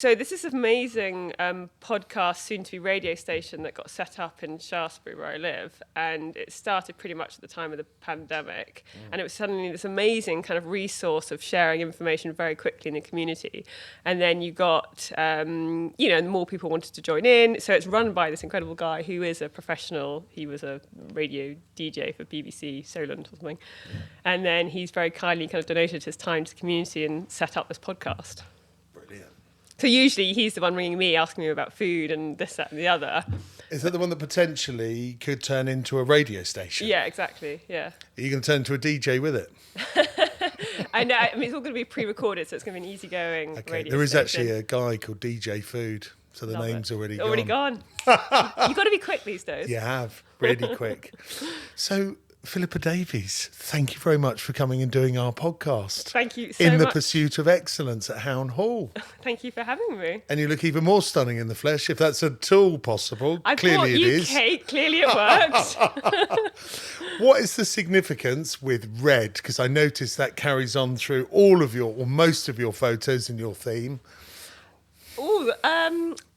So this is an amazing podcast, soon-to-be radio station that got set up in Shaftesbury, where I live, and it started pretty much at the time of the pandemic. And it was suddenly this amazing kind of resource of sharing information very quickly in the community. And then you got, more people wanted to join in. So it's run by this incredible guy who is a professional. He was a radio DJ for BBC Solent or something. And then he's very kindly kind of donated his time to the community and set up this podcast. Brilliant. So usually he's the one ringing me, asking me about food and this, that and the other. Is that the one that potentially could turn into a radio station? Yeah, exactly, yeah. Are you going to turn into a DJ with it? I know, I mean, it's all going to be pre-recorded, so it's going to be an easygoing radio There is station. actually a guy called DJ Food, so the name's already gone. Already gone. You've got to be quick these days. You have, really quick. So, Philippa Davies, thank you very much for coming and doing our podcast. Thank you so much. In the pursuit of excellence at Hownhall. Thank you for having me. And you look even more stunning in the flesh, if that's at all possible. I Clearly bought it you is. cake. Clearly it works. What is the significance with red? Because I noticed that carries on through all of your, or most of your photos and your theme.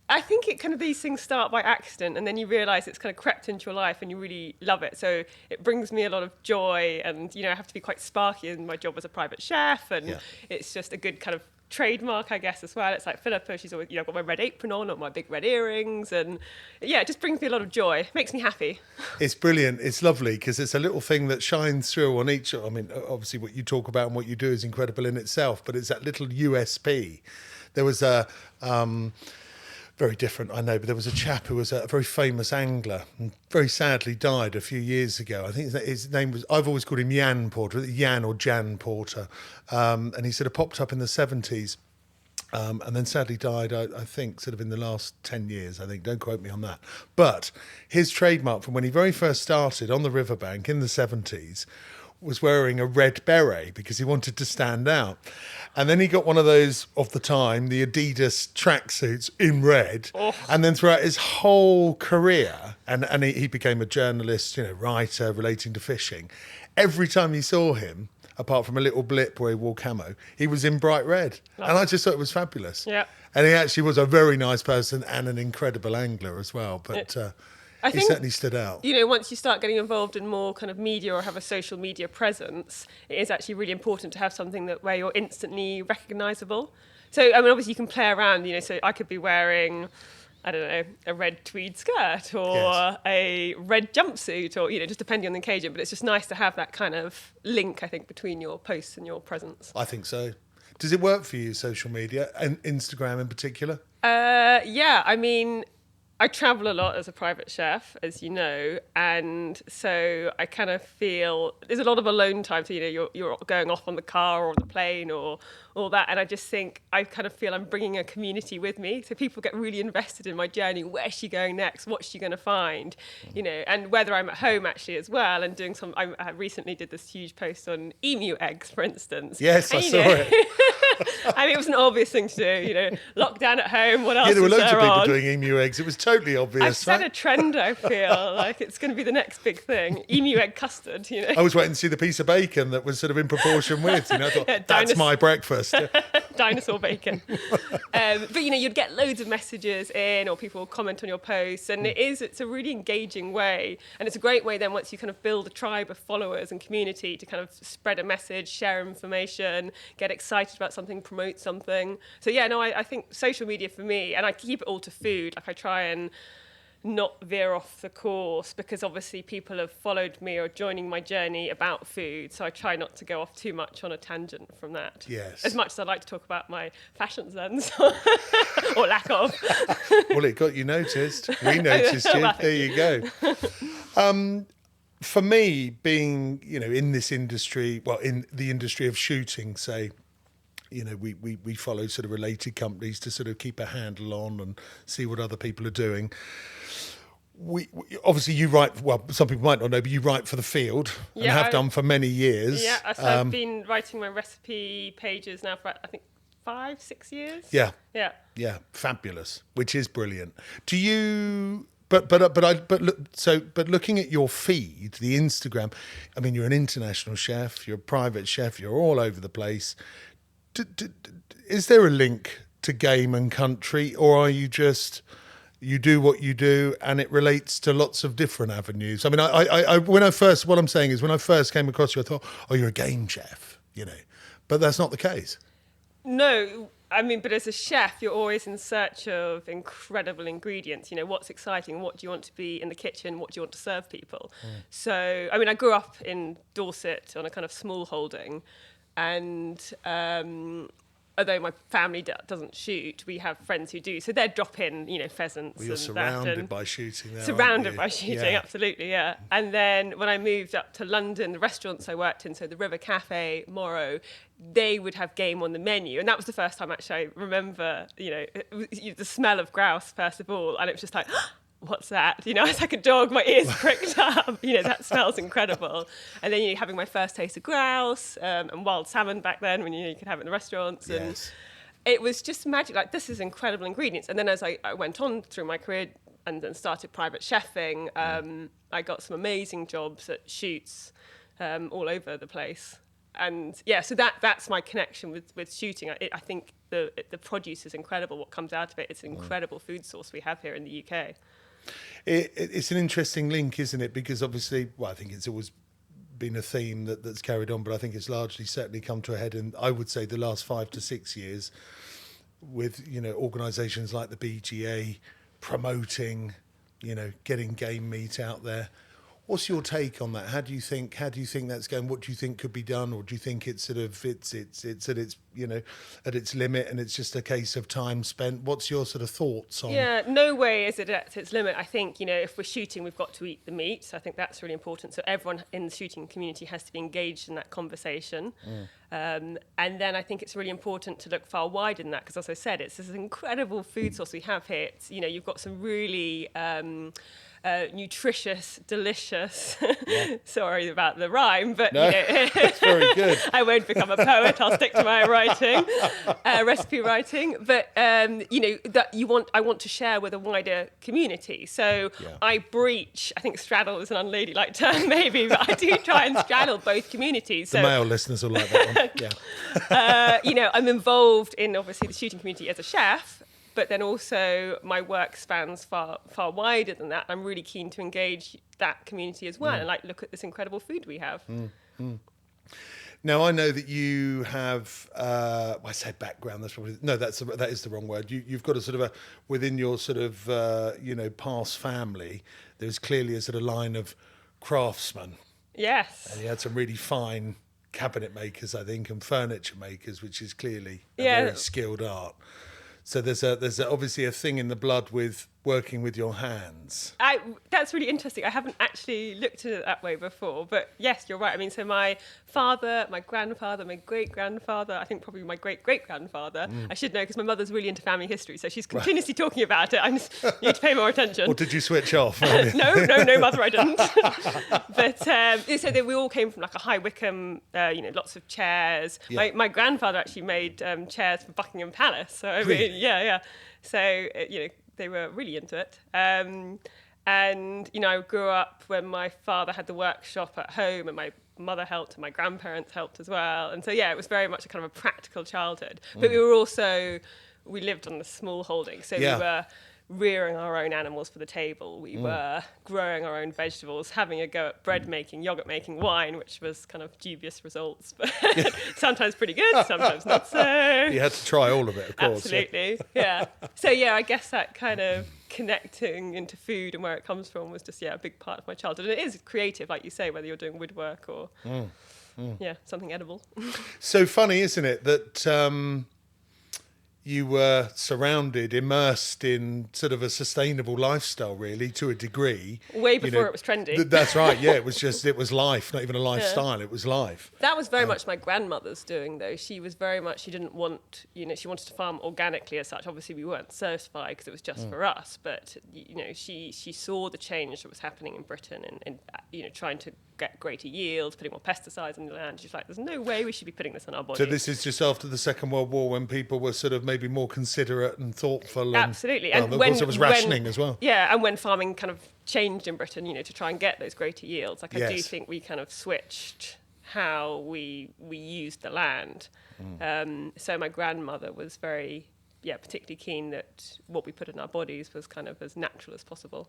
I think it kind of, these things start by accident and then you realise it's kind of crept into your life and you really love it. So it brings me a lot of joy and, I have to be quite sparky in my job as a private chef and it's just a good kind of trademark, I guess, as well. It's like Philippa, she's always, I've got my red apron on or my big red earrings and it just brings me a lot of joy. Makes me happy. It's brilliant. It's lovely because it's a little thing that shines through on each. I mean, obviously what you talk about and what you do is incredible in itself, but it's that little USP. There was a... very different, I know, but there was a chap who was a very famous angler and very sadly died a few years ago. I think his name was, I've always called him Jan Porter, Jan or Jan Porter. And he sort of popped up in the 70s and then sadly died, I think, sort of in the last 10 years, I think. Don't quote me on that. But his trademark from when he very first started on the riverbank in the 70s was wearing a red beret because he wanted to stand out. And then he got one of those, of the time, the Adidas tracksuits in red. Oh. And then throughout his whole career, and he became a journalist, writer relating to fishing, every time you saw him, apart from a little blip where he wore camo, he was in bright red. Nice. And I just thought it was fabulous. Yeah. And he actually was a very nice person and an incredible angler as well. But... I think, certainly stood out. Once you start getting involved in more kind of media or have a social media presence, it is actually really important to have something where you're instantly recognisable. So, I mean, obviously you can play around, so I could be wearing, I don't know, a red tweed skirt or a red jumpsuit or, just depending on the occasion. But it's just nice to have that kind of link, I think, between your posts and your presence. I think so. Does it work for you, social media, and Instagram in particular? Yeah, I mean... I travel a lot as a private chef, as you know, and so I kind of feel there's a lot of alone time. So, you're going off on the car or the plane or all that, and I just think I kind of feel I'm bringing a community with me. So people get really invested in my journey. Where's she going next? What's she going to find? And whether I'm at home actually as well and doing some. I recently did this huge post on emu eggs, for instance. Yes, I saw it. I mean, it was an obvious thing to do, lockdown at home, what else there were is loads there of people on? doing emu eggs. It was totally obvious. I've set a trend, I feel, like it's going to be the next big thing. Emu egg custard, I was waiting to see the piece of bacon that was sort of in proportion with, I thought, that's my breakfast. Dinosaur bacon. But, you'd get loads of messages in or people comment on your posts and it's a really engaging way. And it's a great way then once you kind of build a tribe of followers and community to kind of spread a message, share information, get excited about something, promote something. So, I think social media for me, and I keep it all to food, like I try and not veer off the course because obviously people have followed me or joining my journey about food, so I try not to go off too much on a tangent from that. Yes. As much as I like to talk about my fashion sense or lack of. Well, it got you noticed. We noticed you. There you go. For me, being in this industry, well, in the industry of shooting, say. We follow sort of related companies to sort of keep a handle on and see what other people are doing. We obviously you write, well, some people might not know, but you write for The Field and have done for many years. Yeah, so I've been writing my recipe pages now for, I think, 5-6 years. Yeah, fabulous, which is brilliant. Do you... But looking at your feed, the Instagram, I mean, you're an international chef, you're a private chef, you're all over the place. Is there a link to game and country, or are you just, you do what you do and it relates to lots of different avenues? I mean, what I'm saying is when I first came across you, I thought, oh, you're a game chef, but that's not the case. No, I mean, but as a chef, you're always in search of incredible ingredients. What's exciting? What do you want to be in the kitchen? What do you want to serve people? So, I mean, I grew up in Dorset on a kind of small holding, and although my family doesn't shoot, we have friends who do. So they'd drop in, pheasants. Well, you're surrounded by shooting there. Surrounded by shooting, yeah. Absolutely, yeah. And then when I moved up to London, the restaurants I worked in, so the River Cafe, Morrow, they would have game on the menu. And that was the first time actually I remember, the smell of grouse, first of all. And it was just like, what's that? I was like a dog, my ears pricked up. That smells incredible. And then having my first taste of grouse and wild salmon back then when you could have it in the restaurants. Yes. And it was just magic. Like, this is incredible ingredients. And then as I went on through my career and then started private chefing, I got some amazing jobs at shoots all over the place. And yeah, so that's my connection with shooting. I think the produce is incredible. What comes out of it, it's an incredible food source we have here in the UK. It's an interesting link, isn't it? Because obviously, I think it's always been a theme that's carried on, but I think it's largely certainly come to a head in, I would say, the last 5 to 6 years with, organisations like the BGA promoting, getting game meat out there. What's your take on that? How do you think that's going? What do you think could be done, or do you think it's sort of it's at its at its limit and it's just a case of time spent? What's your sort of thoughts on? Yeah, no way is it at its limit. I think if we're shooting, we've got to eat the meat. So I think that's really important. So everyone in the shooting community has to be engaged in that conversation. And then I think it's really important to look far wider than that, because as I said, it's this incredible food source we have here. It's, you've got some really nutritious, delicious. Yeah. Sorry about the rhyme, but no, it's very good. I won't become a poet. I'll stick to my writing, recipe writing. But that I want to share with a wider community. So I breach. I think straddle is an unladylike term, maybe, but I do try and straddle both communities. The male listeners will like that one. Yeah. I'm involved in obviously the shooting community as a chef. But then also my work spans far wider than that. I'm really keen to engage that community as well and look at this incredible food we have. Now I know that you have, I say background. That's probably that is the wrong word. You've got a sort of within your sort of past family. There's clearly a sort of line of craftsmen. Yes. And you had some really fine cabinet makers, I think, and furniture makers, which is clearly a very skilled art. So there's obviously a thing in the blood with working with your hands. That's really interesting. I haven't actually looked at it that way before, but yes, you're right. I mean, so my father, my grandfather, my great-grandfather, I think probably my great-great-grandfather, I should know because my mother's really into family history, so she's continuously talking about it. I just need to pay more attention. Or did you switch off? No, mother, I didn't. But so we all came from like a High Wycombe, lots of chairs. Yeah. My grandfather actually made chairs for Buckingham Palace. So I mean, yeah. So they were really into it. And, I grew up when my father had the workshop at home and my mother helped and my grandparents helped as well. And so, it was very much a kind of a practical childhood. But we lived on a small holding. So we were rearing our own animals for the table. We were growing our own vegetables, having a go at bread making, yogurt making, wine, which was kind of dubious results, but sometimes pretty good, sometimes not so. You had to try all of it, of course. Absolutely, yeah. So I guess that kind of connecting into food and where it comes from was just a big part of my childhood. And it is creative, like you say, whether you're doing woodwork or something edible. So funny, isn't it, that you were immersed in sort of a sustainable lifestyle, really, to a degree. Way before it was trendy. That's right, yeah. It was life, not even a lifestyle, it was life. That was very much my grandmother's doing, though. She was very much, she didn't want, she wanted to farm organically as such. Obviously, we weren't certified because it was just for us. But, she saw the change that was happening in Britain and trying to get greater yields, putting more pesticides on the land. She's like, there's no way we should be putting this on our body. So this is just after the Second World War when people were sort of maybe more considerate and thoughtful. Absolutely. And of course there was rationing as well. Yeah, and when farming kind of changed in Britain, to try and get those greater yields, I do think we kind of switched how we used the land. So my grandmother was very particularly keen that what we put in our bodies was kind of as natural as possible.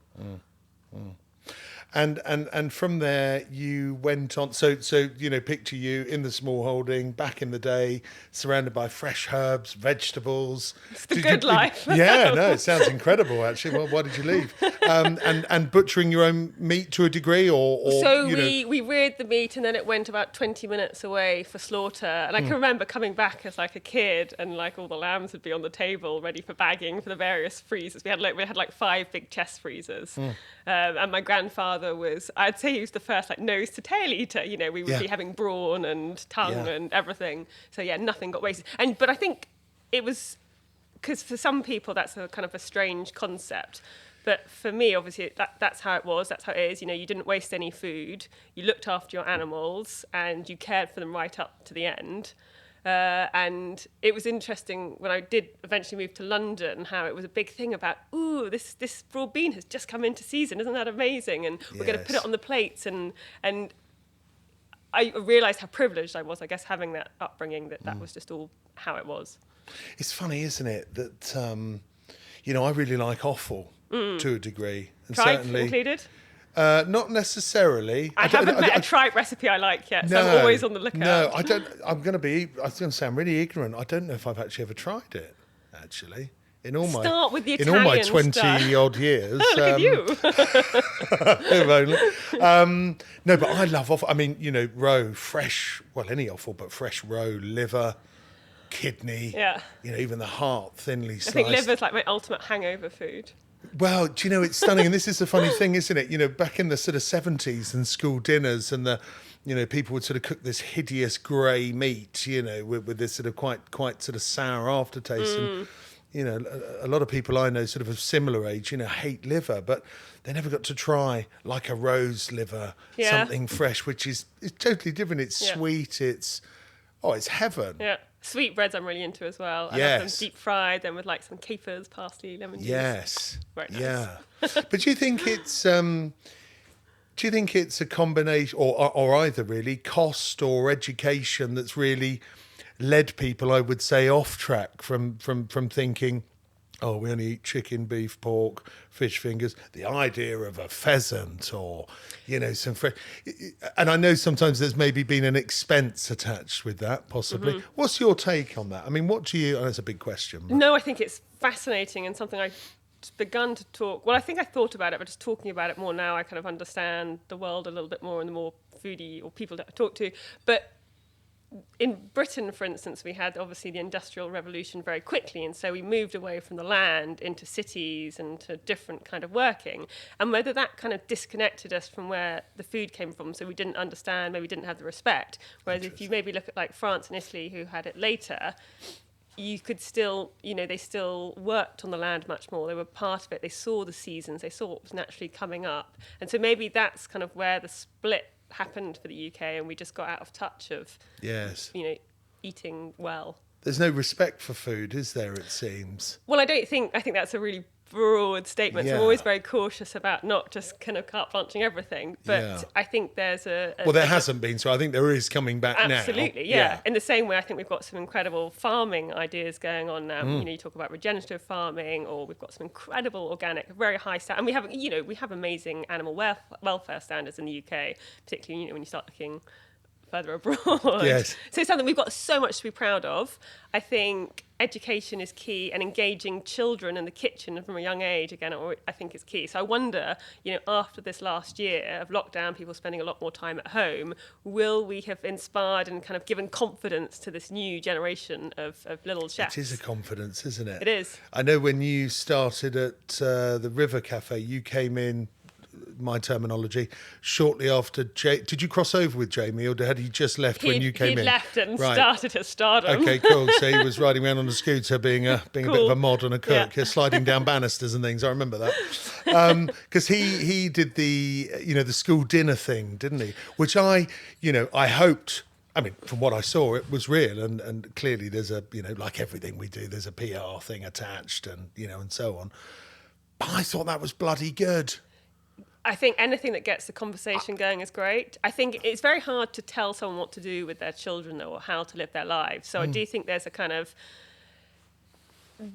And from there you went on. So picture you in the small holding back in the day, surrounded by fresh herbs, vegetables. It's the good life. Yeah, no, it sounds incredible actually. Well, why did you leave? And butchering your own meat to a degree, or so we reared the meat, and then it went about 20 minutes away for slaughter. And I can remember coming back as like a kid, and like all the lambs would be on the table ready for bagging for the various freezers. We had like 5 big chest freezers, and my grandfather was, I'd say he was the first like nose to tail eater. We would be having brawn and tongue and everything. So nothing got wasted. But I think it was because for some people that's a kind of a strange concept. But for me, obviously, that's how it was. That's how it is. You didn't waste any food. You looked after your animals and you cared for them right up to the end. And it was interesting when I did eventually move to London, how it was a big thing about, this broad bean has just come into season. Isn't that amazing? And we're going to put it on the plates. And I realised how privileged I was, I guess, having that upbringing, that was just all how it was. It's funny, isn't it, that, I really like offal to a degree. And Tripe certainly, included? Not necessarily. I haven't met a tripe recipe I like yet, so I'm always on the lookout. No, I don't. I'm going to sound really ignorant. I don't know if I've actually ever tried it. Actually, in all with the Italian my 20-odd years. Oh, look at you! If only. No, but I love offal. I mean, roe, fresh. Well, any offal, but fresh roe, liver, kidney. Yeah. Even the heart, thinly sliced. I think liver's like my ultimate hangover food. Well, it's stunning, and this is the funny thing, isn't it? Back in the sort of 70s and school dinners, and people would sort of cook this hideous grey meat, with this sort of quite sort of sour aftertaste. And, a lot of people I know sort of similar age, hate liver, but they never got to try like a rose liver, something fresh, which is totally different. It's sweet. It's heaven. Yeah. Sweetbreads I'm really into as well. I love them deep fried, then with like some capers, parsley, lemon juice. Yes. Very nice. Yeah. But do you think it's a combination, or either really, cost or education that's really led people, I would say, off track from thinking, we only eat chicken, beef, pork, fish fingers. The idea of a pheasant or, some fresh... And I know sometimes there's maybe been an expense attached with that, possibly. Mm-hmm. What's your take on that? I mean, what do you... that's a big question. But... No, I think it's fascinating and something I've begun to talk... Well, I think I thought about it, but just talking about it more now, I kind of understand the world a little bit more and the more foodie or people that I talk to. But in Britain, for instance, we had obviously the Industrial Revolution very quickly, and so we moved away from the land into cities and to different kind of working, and whether that kind of disconnected us from where the food came from, so we didn't understand, maybe didn't have the respect. Whereas if you maybe look at like France and Italy, who had it later, you could still, they still worked on the land much more. They were part of it. They saw the seasons. They saw what was naturally coming up. And so maybe that's kind of where the split happened for the UK, and we just got out of touch of eating well. There's no respect for food, is there, it seems? Well, I think that's a really broad statement. So I'm always very cautious about not just kind of carte blanching everything, but I think there's there hasn't been, so I think there is coming back now. Absolutely, yeah. In the same way, I think we've got some incredible farming ideas going on now. You talk about regenerative farming, or we've got some incredible organic, very high standard, and we have amazing animal welfare standards in the UK, particularly when you start looking further abroad. Yes. So it's something we've got so much to be proud of. I think education is key, and engaging children in the kitchen from a young age, again, I think is key. So I wonder, after this last year of lockdown, people spending a lot more time at home, will we have inspired and kind of given confidence to this new generation of little chefs? It is a confidence, isn't it? It is. I know when you started at the River Cafe, you came in, my terminology, shortly after did you cross over with Jamie, or had he just left when you came in? He left and started his stardom. Okay, cool. So he was riding around on a scooter being a bit of a mod and a cook, sliding down banisters and things. I remember that. Because he did the school dinner thing, didn't he? Which I hoped, I mean, from what I saw, it was real, and clearly there's a, like everything we do, there's a PR thing attached, and and so on. But I thought that was bloody good. I think anything that gets the conversation going is great. I think it's very hard to tell someone what to do with their children, though, or how to live their lives. So I do think there's a kind of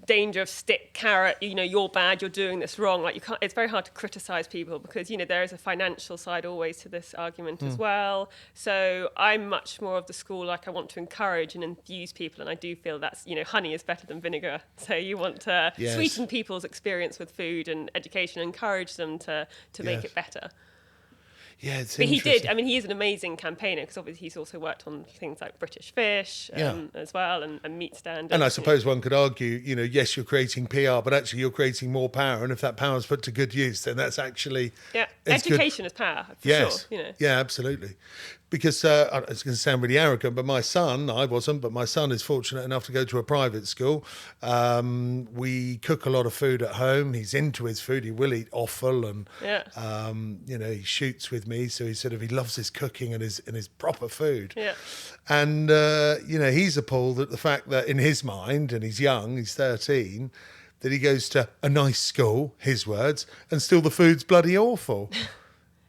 danger of stick, carrot, you're bad, you're doing this wrong. Like, you can't, it's very hard to criticize people because, there is a financial side always to this argument as well. So I'm much more of the school, like, I want to encourage and infuse people. And I do feel that's, honey is better than vinegar. So you want to sweeten people's experience with food and education, encourage them to make it better. Yeah, it's but he interesting. did. I mean, he is an amazing campaigner because obviously he's also worked on things like British fish as well and meat standards. And I suppose one could argue, yes, you're creating PR, but actually you're creating more power. And if that power is put to good use, then that's actually... Yeah, education is power, for sure. Yeah, absolutely. Because it's going to sound really arrogant, but my son, I wasn't, but my son is fortunate enough to go to a private school. We cook a lot of food at home. He's into his food. He will eat offal and, he shoots with me. So he loves his cooking and his proper food. Yeah. And, he's appalled at the fact that in his mind, and he's young, he's 13, that he goes to a nice school, his words, and still the food's bloody awful.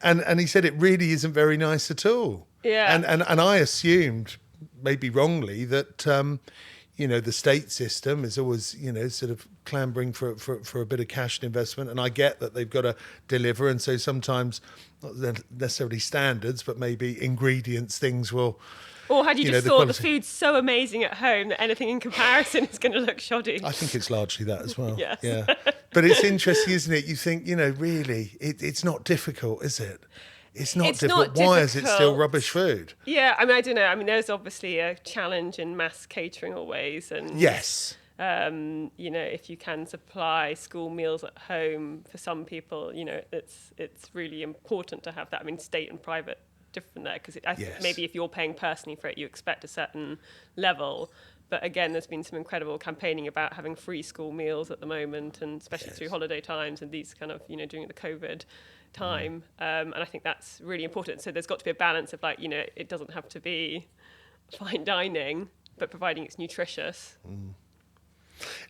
And he said it really isn't very nice at all. Yeah. And I assumed, maybe wrongly, that the state system is always sort of clambering for a bit of cash and investment. And I get that they've got to deliver, and so sometimes not necessarily standards, but maybe ingredients, things will. Or had you just thought the food's so amazing at home that anything in comparison is going to look shoddy? I think it's largely that as well. Yes. Yeah. But it's interesting, isn't it? You think, really, it's not difficult, is it? It's not difficult. Why is it still rubbish food? Yeah, I mean, I don't know. I mean, there's obviously a challenge in mass catering always. And yes. If you can supply school meals at home for some people, it's really important to have that. I mean, state and private different there because maybe if you're paying personally for it, you expect a certain level. But again, there's been some incredible campaigning about having free school meals at the moment, and especially through holiday times and these kind of, during the COVID time. And I think that's really important. So there's got to be a balance of it doesn't have to be fine dining, but providing it's nutritious.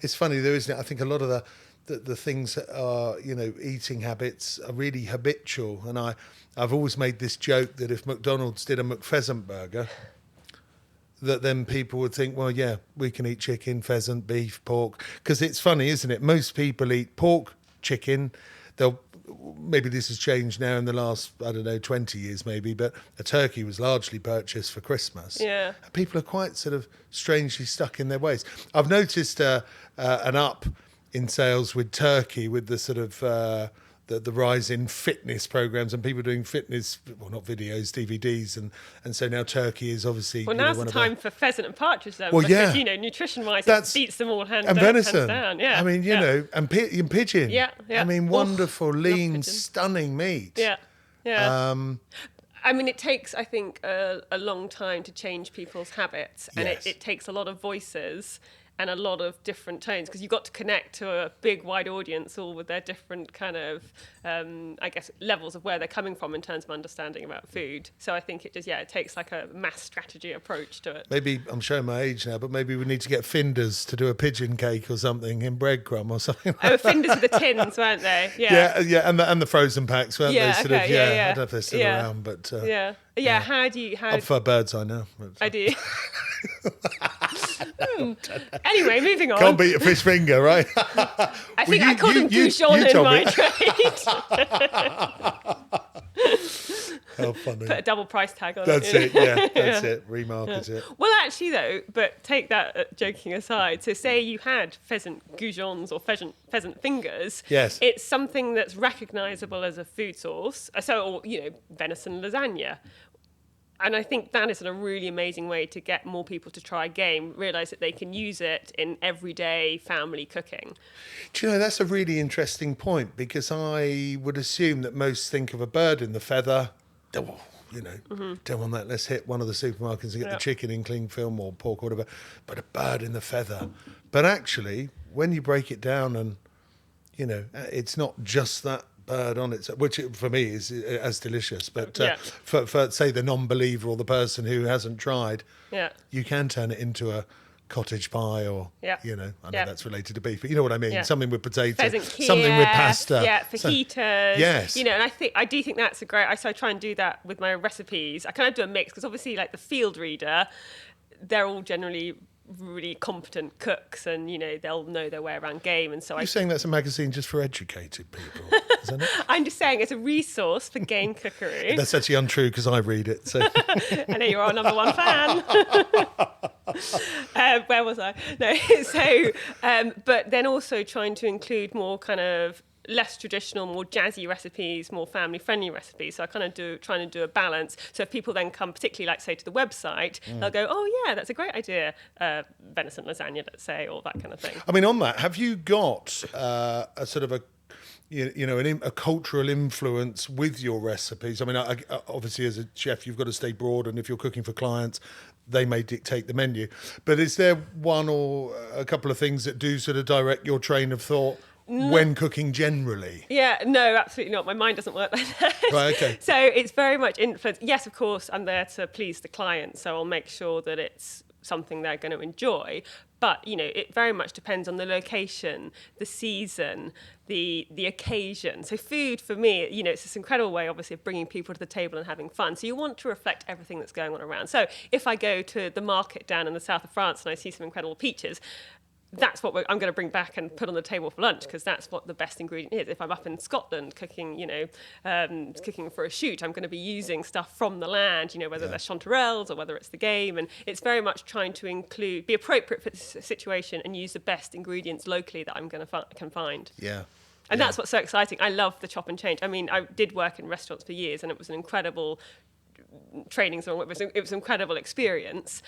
It's funny though, isn't it? I think a lot of the things that are, eating habits are really habitual. And I've always made this joke that if McDonald's did a McPheasant burger, that then people would think, well, yeah, we can eat chicken, pheasant, beef, pork. Because it's funny, isn't it? Most people eat pork, chicken. Maybe this has changed now in the last, 20 years maybe, but a turkey was largely purchased for Christmas. Yeah. And people are quite sort of strangely stuck in their ways. I've noticed an up in sales with turkey, with the sort of the rise in fitness programs and people doing fitness, well, not videos, DVDs, and so now turkey is obviously. Well, now's the time for pheasant and partridge then, well, because nutrition-wise, it beats them all hands venison. Down. Yeah, I mean, and pigeon. Yeah. I mean, wonderful, lean, stunning meat. Yeah. I mean, it takes, I think, a long time to change people's habits, and it takes a lot of voices and a lot of different tones, because you've got to connect to a big, wide audience, all with their different kind of, levels of where they're coming from in terms of understanding about food. So I think it takes like a mass strategy approach to it. Maybe, I'm showing my age now, but maybe we need to get Finders to do a pigeon cake or something in breadcrumb or something like that. Finders with the tins, weren't they? Yeah, and the frozen packs, weren't they? I don't know if they're still around, but... How do you... I prefer Bird's Eye now. I do. Anyway, moving on. Can't beat a fish finger, right? I think I called them Goujon in my trade. How funny. Put a double price tag on That's it. That's it. Remarket it. Well, actually, though, but take that joking aside. So say you had pheasant goujons or pheasant fingers. Yes. It's something that's recognisable as a food source. Or venison lasagna. And I think that is a really amazing way to get more people to try game, realise that they can use it in everyday family cooking. Do you know, that's a really interesting point, because I would assume that most think of a bird in the feather. Don't want that. Let's hit one of the supermarkets and get the chicken in cling film or pork or whatever. But a bird in the feather. But actually, when you break it down and, it's not just that bird on it, which for me is as delicious, but for say the non-believer or the person who hasn't tried, you can turn it into a cottage pie or I know that's related to beef, but you know what I mean, something with potato, something with pasta, fajitas, yes, and I do think that's a great. So I try and do that with my recipes. I kind of do a mix, because obviously, like the field reader, they're all generally really competent cooks, and they'll know their way around game. And so You're saying that's a magazine just for educated people, isn't it? I'm just saying it's a resource for game cookery. That's actually untrue because I read it. So I know you're our number one fan. Where was I? No, but then also trying to include more kind of less traditional, more jazzy recipes, more family-friendly recipes. So I kind of trying to do a balance. So if people then come, particularly like say to the website, they'll go, "Oh yeah, that's a great idea, venison lasagna, let's say," or that kind of thing. I mean, on that, have you got a sort of a cultural influence with your recipes? I mean, obviously as a chef, you've got to stay broad, and if you're cooking for clients, they may dictate the menu. But is there one or a couple of things that do sort of direct your train of thought when cooking generally? Yeah, no, absolutely not. My mind doesn't work like that. Right, okay. So it's very much influenced. Yes, of course, I'm there to please the client, so I'll make sure that it's something they're going to enjoy. But, it very much depends on the location, the season, the occasion. So food, for me, it's this incredible way, obviously, of bringing people to the table and having fun. So you want to reflect everything that's going on around. So if I go to the market down in the south of France and I see some incredible peaches, that's what I'm going to bring back and put on the table for lunch, because that's what the best ingredient is. If I'm up in Scotland cooking, cooking for a shoot, I'm going to be using stuff from the land, whether they're chanterelles or whether it's the game. And it's very much trying to be appropriate for the situation and use the best ingredients locally that I'm going to can find. Yeah. And that's what's so exciting. I love the chop and change. I mean, I did work in restaurants for years, and it was an incredible training. So it was an incredible experience.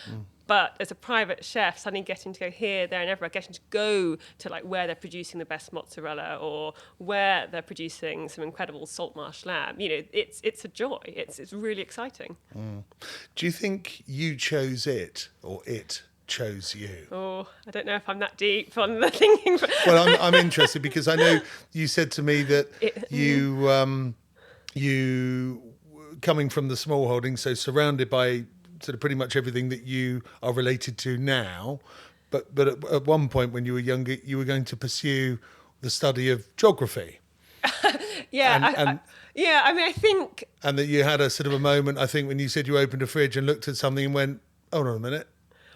But as a private chef, suddenly getting to go here, there, and everywhere, getting to go to like where they're producing the best mozzarella or where they're producing some incredible salt marsh lamb, it's a joy. It's really exciting. Do you think you chose it or it chose you? Oh, I don't know if I'm that deep on the thinking. Well, I'm interested because I know you said to me that you coming from the small holding, so surrounded by sort of pretty much everything that you are related to now, but at one point when you were younger, you were going to pursue the study of geography. Yeah, I think... And that you had a sort of a moment, I think, when you said you opened a fridge and looked at something and went, hold on a minute.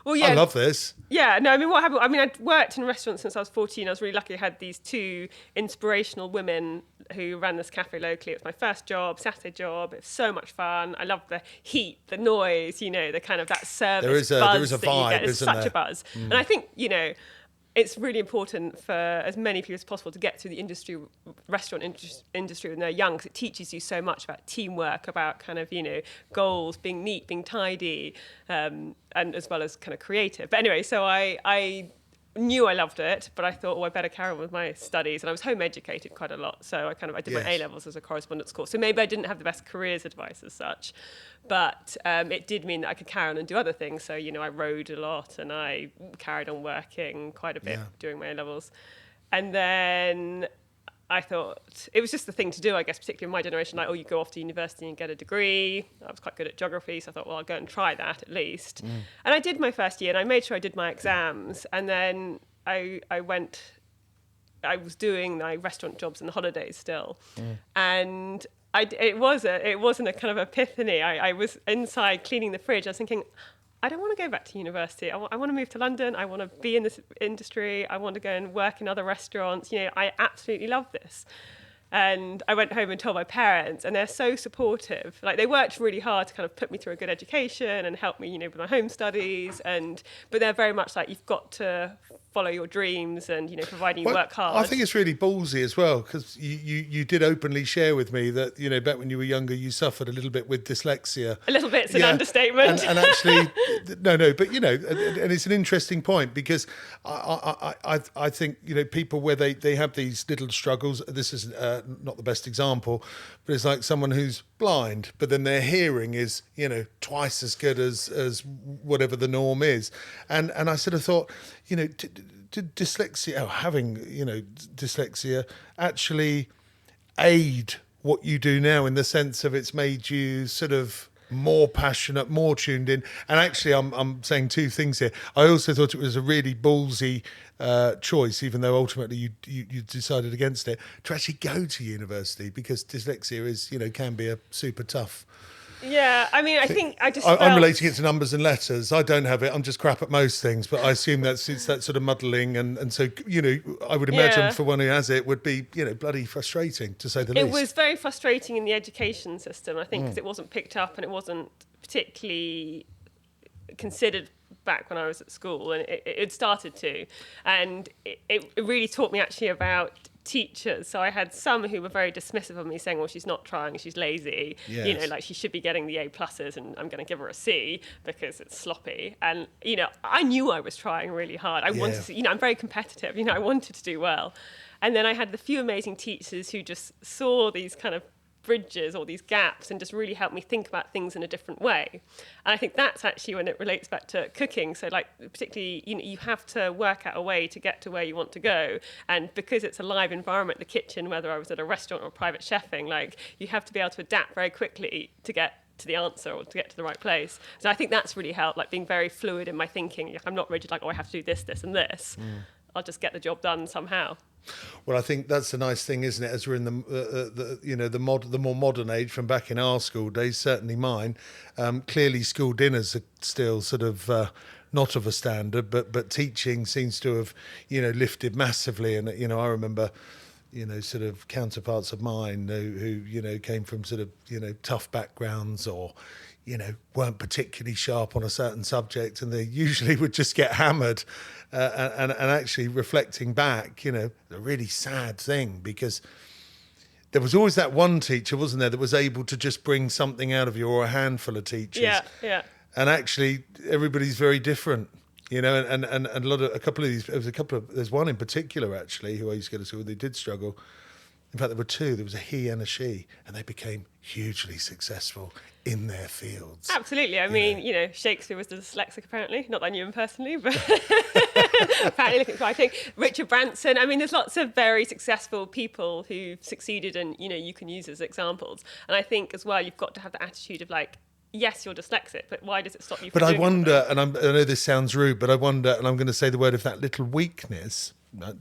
Well, yeah, I love this. Yeah, no, I mean, what happened? I mean, I'd worked in restaurants since I was 14. I was really lucky. I had these two inspirational women who ran this cafe locally. It was my first job, Saturday job. It was so much fun. I loved the heat, the noise, the kind of that service buzz. There is a vibe, It's such a buzz. And I think, it's really important for as many people as possible to get through the restaurant industry when they're young, because it teaches you so much about teamwork, about kind of, goals, being neat, being tidy, and as well as kind of creative. But anyway, so I knew I loved it, but I thought, I better carry on with my studies. And I was home educated quite a lot. So I did my A-levels as a correspondence course. So maybe I didn't have the best careers advice as such, but it did mean that I could carry on and do other things. So, I rode a lot and I carried on working quite a bit during my A-levels. And then I thought it was just the thing to do, I guess, particularly in my generation, like, you go off to university and get a degree. I was quite good at geography, so I thought, I'll go and try that at least. And I did my first year, and I made sure I did my exams. And then I was doing my restaurant jobs in the holidays still. And it wasn't a kind of epiphany. I was inside cleaning the fridge. I was thinking, I don't want to go back to university. I want to move to London. I want to be in this industry. I want to go and work in other restaurants. I absolutely love this. And I went home and told my parents, and they're so supportive. Like, they worked really hard to kind of put me through a good education and help me, with my home studies. But they're very much like, you've got to follow your dreams and, providing you work hard. I think it's really ballsy as well, because you did openly share with me that, back when you were younger, you suffered a little bit with dyslexia. A little bit's an understatement. And actually, no, but, and it's an interesting point, because I think, people where they have these little struggles, this is not the best example, but it's like someone who's blind, but then their hearing is, twice as good as whatever the norm is. And I sort of thought, did dyslexia, having, dyslexia actually aid what you do now, in the sense of it's made you sort of more passionate, more tuned in? And actually, I'm saying two things here. I also thought it was a really ballsy choice, even though ultimately you decided against it, to actually go to university, because dyslexia is, can be a super tough Yeah, I mean, I think I just I'm felt... relating it to numbers and letters. I don't have it. I'm just crap at most things, but I assume it's that sort of muddling. And so, I would imagine Yeah. for one who has it would be, bloody frustrating, to say the least. It was very frustrating in the education system, I think, because it wasn't picked up and it wasn't particularly considered back when I was at school, and it started to. And it really taught me actually about teachers. So I had some who were very dismissive of me, saying, well, she's not trying, she's lazy, Yes. like she should be getting the A pluses, and I'm going to give her a C because it's sloppy. And I knew I was trying really hard. I wanted to, I'm very competitive, I wanted to do well. And then I had the few amazing teachers who just saw these kind of bridges or these gaps and just really helped me think about things in a different way. And I think that's actually when it relates back to cooking. So like particularly, you have to work out a way to get to where you want to go. And because it's a live environment, the kitchen, whether I was at a restaurant or private chefing, like you have to be able to adapt very quickly to get to the answer or to get to the right place. So I think that's really helped, like being very fluid in my thinking. Like, I'm not rigid, like, I have to do this, this and this. I'll just get the job done somehow. Well, I think that's the nice thing, isn't it? As we're in the more modern age, from back in our school days, certainly mine. Clearly, school dinners are still sort of not of a standard, but teaching seems to have lifted massively. And I remember sort of counterparts of mine who came from sort of tough backgrounds or weren't particularly sharp on a certain subject, and they usually would just get hammered. And actually reflecting back, a really sad thing, because there was always that one teacher, wasn't there, that was able to just bring something out of you, or a handful of teachers. Yeah. And actually, everybody's very different, and a couple of these. There's one in particular actually who I used to go to school. They did struggle. In fact, there were two. There was a he and a she, and they became hugely successful in their fields. Absolutely. I mean, Shakespeare was dyslexic, apparently. Not that I knew him personally, but apparently looking at writing. Richard Branson. I mean, there's lots of very successful people who've succeeded, and, you can use as examples. And I think as well, you've got to have the attitude of like, yes, you're dyslexic, but why does it stop you from But I doing wonder, something? and I know this sounds rude, but I wonder, and I'm going to say the word, if that little weakness,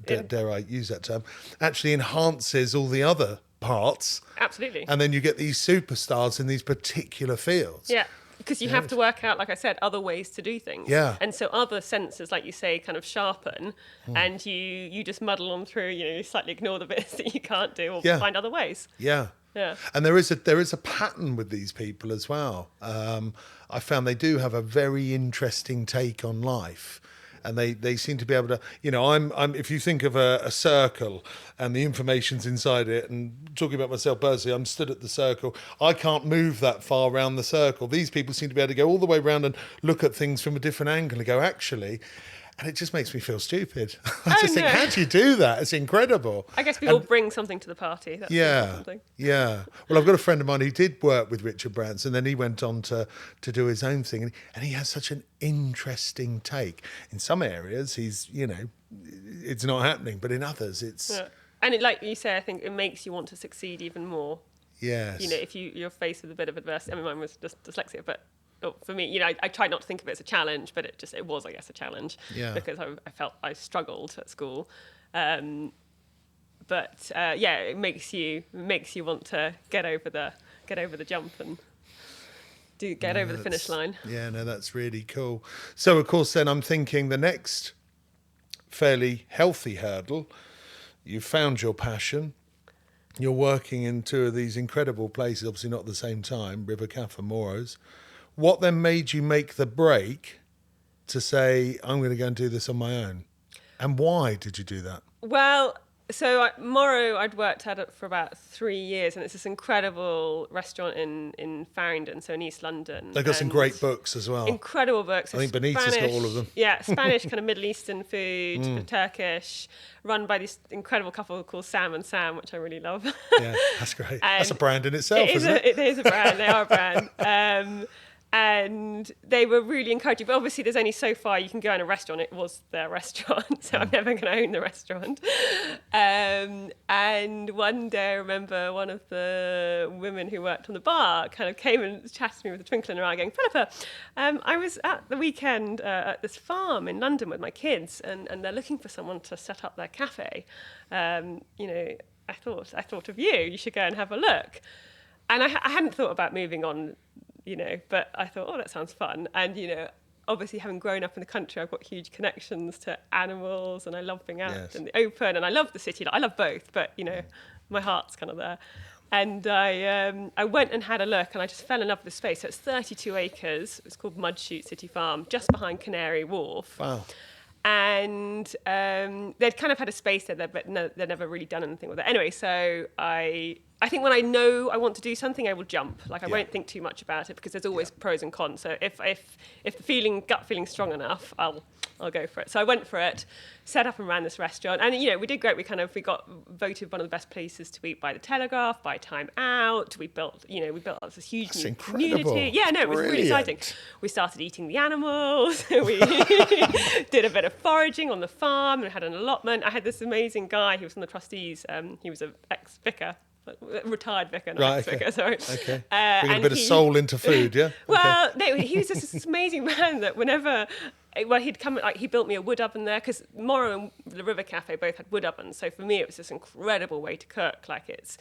dare I use that term, actually enhances all the other parts. Absolutely. And then you get these superstars in these particular fields. Yeah. Because you have to work out, like I said, other ways to do things. Yeah. And so other senses, like you say, kind of sharpen, and you just muddle on through, you slightly ignore the bits that you can't do, or find other ways. Yeah. Yeah. And there is a pattern with these people as well. I found they do have a very interesting take on life. And they seem to be able to, I'm if you think of a circle and the information's inside it, and talking about myself personally, I'm stood at the circle. I can't move that far around the circle. These people seem to be able to go all the way around and look at things from a different angle and go, actually, and it just makes me feel stupid. I just think, how do you do that? It's incredible. I guess we all bring something to the party. That's the important thing. Yeah. Well, I've got a friend of mine who did work with Richard Branson, then he went on to do his own thing, and he has such an interesting take. In some areas, he's, it's not happening, but in others, it's... Yeah. And like you say, I think it makes you want to succeed even more. Yes. If you're faced with a bit of adversity. I mean, mine was just dyslexia, but for me, I tried not to think of it as a challenge, but it was, I guess, a challenge. Yeah. Because I felt I struggled at school. It makes you want to get over the jump and get over the finish line. Yeah, no, that's really cool. So, of course, then I'm thinking the next fairly healthy hurdle, you've found your passion. You're working in two of these incredible places, obviously not at the same time, River Caff and Moros. What then made you make the break to say, I'm going to go and do this on my own? And why did you do that? Well, so Morrow, I'd worked at it for about 3 years, and it's this incredible restaurant in Farringdon, so in East London. They've got some great books as well. Incredible books. I think Benita's got all of them. Yeah, Spanish kind of Middle Eastern food, Turkish, run by this incredible couple called Sam and Sam, which I really love. Yeah, that's great. That's a brand in itself, isn't it? It is a brand. They are a brand. And they were really encouraging. But obviously, there's only so far you can go in a restaurant. It was their restaurant, so I'm never going to own the restaurant. And one day, I remember one of the women who worked on the bar kind of came and chatted to me with a twinkle in her eye, going, Philippa, I was at the weekend at this farm in London with my kids, and they're looking for someone to set up their cafe. I thought of you. You should go and have a look. And I hadn't thought about moving on but I thought, oh, that sounds fun. And, obviously having grown up in the country, I've got huge connections to animals, and I love being out in the open, and I love the city. I love both, but, my heart's kind of there. And I went and had a look, and I just fell in love with the space. So it's 32 acres. It's called Mudchute City Farm, just behind Canary Wharf. Wow. And they'd kind of had a space there, but they'd never really done anything with it. Anyway, so I think when I know I want to do something, I will jump. Like, I won't think too much about it, because there's always pros and cons. So if the gut feeling's strong enough, I'll go for it. So I went for it, set up and ran this restaurant, and we did great. We got voted one of the best places to eat by the Telegraph, by Time Out. We built this huge new community. Yeah, no, it was really exciting. We started eating the animals. We did a bit of foraging on the farm and had an allotment. I had this amazing guy who was on the trustees. He was an ex-vicar. Retired vicar, not ex-vicar, sorry. Okay. Bringing a bit of soul into food, yeah? Well, no, he was just this amazing man that whenever... Well, he'd come, he built me a wood oven there, because Morrow and the River Cafe both had wood ovens. So for me, it was this incredible way to cook. Like, it's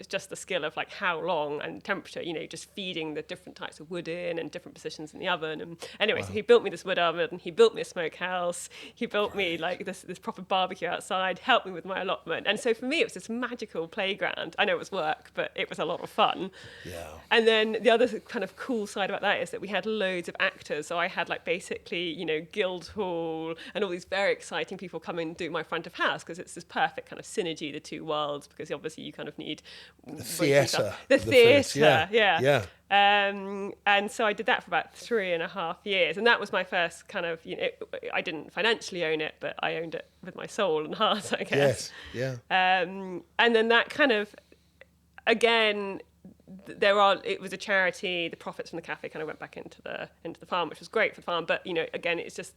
just the skill of how long and temperature, just feeding the different types of wood in and different positions in the oven. And anyway, so he built me this wood oven, he built me a smokehouse, he built me this proper barbecue outside, helped me with my allotment. And so for me, it was this magical playground. I know it was work, but it was a lot of fun. Yeah. And then the other kind of cool side about that is that we had loads of actors. So I had basically, Guildhall and all these very exciting people come and do my front of house, because it's this perfect kind of synergy, the two worlds, because obviously you kind of need the theatre. Yeah. And so I did that for about 3.5 years, and that was my first kind of, I didn't financially own it, but I owned it with my soul and heart, I guess. Yes, yeah. And then that kind of, again, it was a charity. The profits from the cafe kind of went back into the farm, which was great for the farm. But again, it's just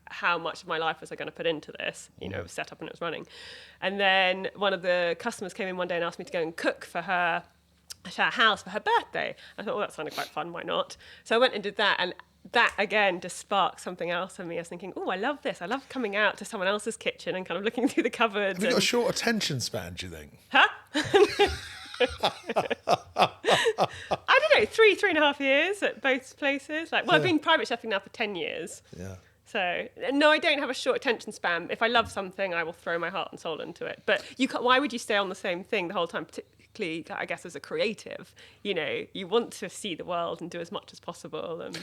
how much of my life was I going to put into this? It was set up and it was running. And then one of the customers came in one day and asked me to go and cook for her at our house for her birthday. I thought, that sounded quite fun. Why not? So I went and did that, and that again just sparked something else in me. I was thinking, I love this. I love coming out to someone else's kitchen and kind of looking through the cupboards. Have you got a short attention span, do you think? Huh? I don't know, 3.5 years at both places. I've been private chefing now for 10 years. Yeah. So, no, I don't have a short attention span. If I love something, I will throw my heart and soul into it. But why would you stay on the same thing the whole time, particularly, I guess, as a creative? You want to see the world and do as much as possible. And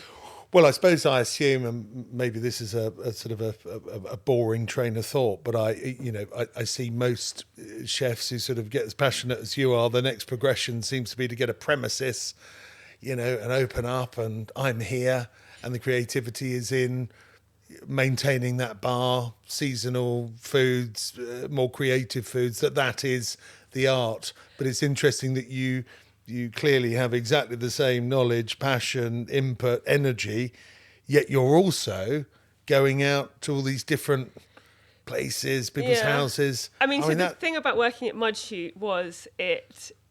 well, I suppose I assume, and maybe this is a sort of a boring train of thought, but I see most chefs who sort of get as passionate as you are. The next progression seems to be to get a premises, and open up, and I'm here, and the creativity is in maintaining that bar, seasonal foods, more creative foods. That is the art. But it's interesting that you clearly have exactly the same knowledge, passion, input, energy, yet you're also going out to all these different places, people's houses. I mean, the thing about working at Mudchute was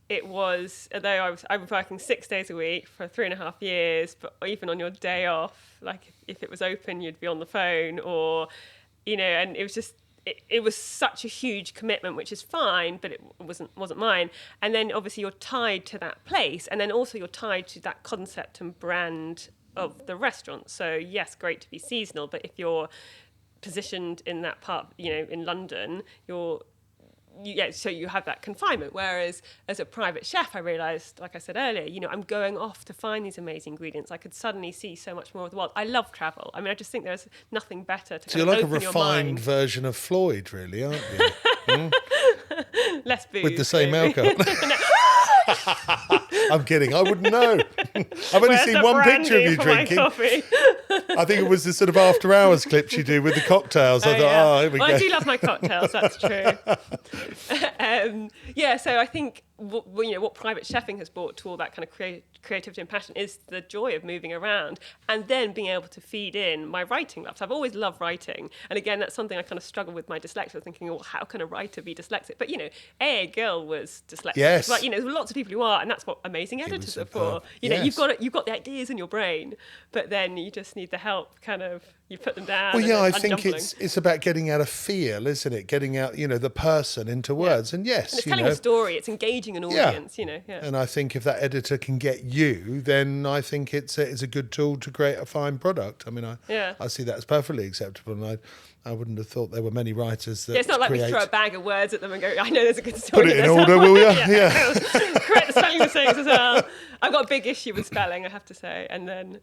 it was, although I was working 6 days a week for 3.5 years, but even on your day off, if it was open, you'd be on the phone, or, and it was just, it was such a huge commitment, which is fine, but it wasn't mine. And then obviously you're tied to that place, and then also you're tied to that concept and brand of the restaurant. So yes, great to be seasonal, but if you're positioned in that part, in London, so you have that confinement. Whereas as a private chef, I realised, like I said earlier, I'm going off to find these amazing ingredients. I could suddenly see so much more of the world. I love travel. I mean, I just think there's nothing better to. So you're like a refined version of Floyd, really, aren't you? Less booze with the same alcohol. I'm kidding. I wouldn't know. I've only seen one picture of you drinking. I think it was the sort of after hours clips you do with the cocktails. I thought, here we go. I do love my cocktails. That's true. So I think what private chefing has brought to all that kind of creativity and passion is the joy of moving around, and then being able to feed in my writing love. So I've always loved writing, and again, that's something I kind of struggle with my dyslexia, thinking, how can a writer be dyslexic? But A. Gill was dyslexic. Yes. But there's lots of people who are, and that's what amazing editors are for. You've got the ideas in your brain, but then you just need the help. Kind of, you put them down. Well, I think it's about getting out a feel, isn't it? Getting out, the person into words, and yes, and it's telling a story. It's engaging engaging an audience, you know. Yeah. And I think if that editor can get you, then I think it's a good tool to create a fine product. I mean, I see that as perfectly acceptable, and I wouldn't have thought there were many writers that it's not like we throw a bag of words at them and go, I know there's a good story. Put it in order, will you? Yeah. Correct the spelling mistakes as well. I've got a big issue with spelling, I have to say. And then,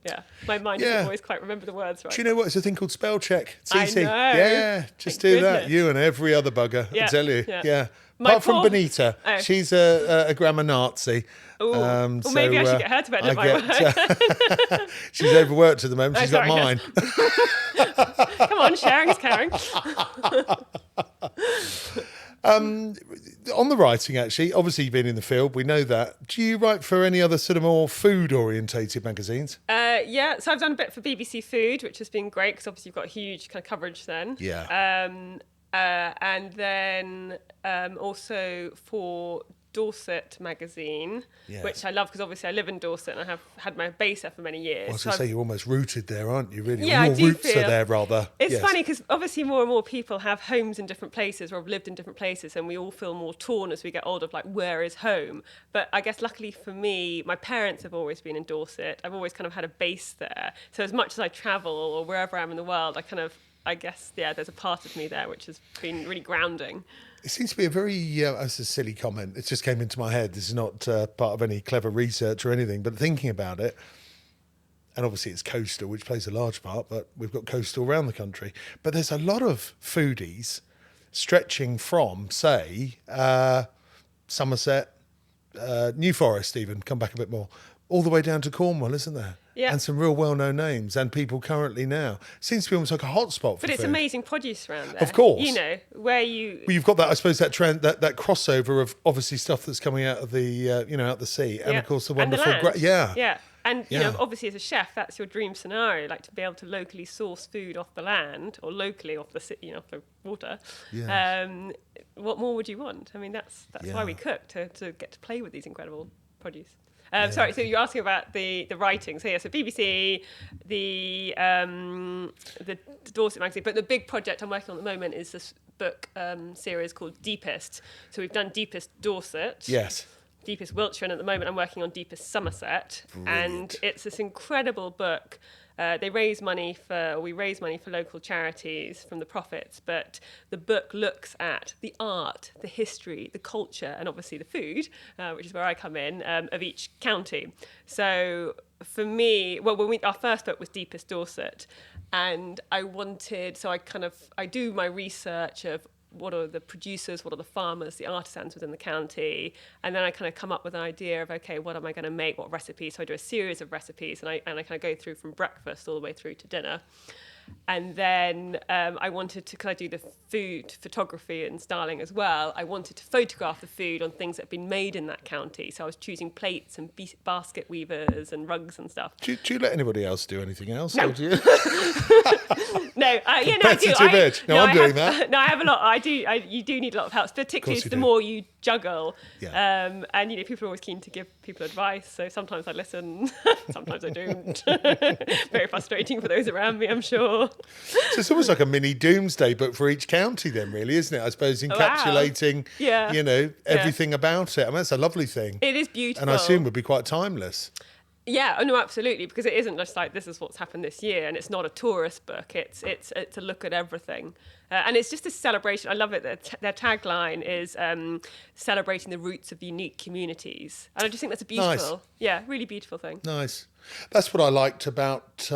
my mind doesn't always quite remember the words right. Do you know what? It's a thing called spell check. It's easy. I know. Yeah, just do that. You and every other bugger, I tell you. Yeah. Apart from Benita, she's a grammar Nazi. Well, maybe I should get her to edit my work. She's overworked at the moment. She's got mine. Come on, sharing's caring. On the writing, actually, obviously you've been in the field. We know that. Do you write for any other sort of more food-orientated magazines? So I've done a bit for BBC Food, which has been great because obviously you've got huge kind of coverage then. Yeah. And then also for Dorset magazine, which I love because obviously I live in Dorset and I have had my base there for many years. I was going to say, you're almost rooted there, aren't you, really? Yeah, your I do roots are there, rather. It's funny because obviously more and more people have homes in different places or have lived in different places, and we all feel more torn as we get older of like, where is home? But I guess luckily for me, my parents have always been in Dorset. I've always kind of had a base there. So as much as I travel or wherever I am in the world, I guess, there's a part of me there which has been really grounding. It seems to be a very, it's a silly comment. It just came into my head. This is not part of any clever research or anything, but thinking about it, and obviously it's coastal, which plays a large part, but we've got coastal around the country. But there's a lot of foodies stretching from, say, Somerset, New Forest even, come back a bit more, all the way down to Cornwall, isn't there? Yeah. And some real well-known names and people currently now. Seems to be almost like a hotspot for But it's food. amazing produce around there. Of course. You know, where you... Well, you've got that, I suppose, that trend, that crossover of obviously stuff that's coming out of the, out the sea. And of course the wonderful... And the land. Yeah. And, you know, obviously as a chef, that's your dream scenario, like to be able to locally source food off the land or locally off the, off the water. Yes. What more would you want? I mean, that's why we cook, to get to play with these incredible produce. Sorry, so you're asking about the writing. So so BBC, the Dorset magazine, but the big project I'm working on at the moment is this book series called Deepest. So we've done Deepest Dorset. Yes. Deepest Wiltshire, and at the moment I'm working on Deepest Somerset. Brilliant. And it's this incredible book. We raise money for local charities from the profits, but the book looks at the art, the history, the culture, and obviously the food, which is where I come in, of each county. So for me, our first book was Deepest Dorset, and I do my research of what are the producers, what are the farmers, the artisans within the county, and then I kind of come up with an idea of, okay, what am I going to make, what recipes? So I do a series of recipes, and I kind of go through from breakfast all the way through to dinner. And then I wanted to, because I do the food photography and styling as well, I wanted to photograph the food on things that have been made in that county. So I was choosing plates and basket weavers and rugs and stuff. Do you let anybody else do anything else? No. Or do you? No, I do. I'm doing that. No, I have a lot. You do need a lot of help, particularly the more you juggle. Yeah. And people are always keen to give people advice. So sometimes I listen, sometimes I don't. Very frustrating for those around me, I'm sure. So it's almost like a mini doomsday book for each county then, really, isn't it? I suppose encapsulating, everything about it. I mean, that's a lovely thing. It is beautiful. And I assume would be quite timeless. Yeah, no, absolutely, because it isn't just like this is what's happened this year, and it's not a tourist book. It's a look at everything, and it's just a celebration. I love it. Their tagline is celebrating the roots of unique communities, and I just think that's a beautiful, really beautiful thing. Nice. That's what I liked about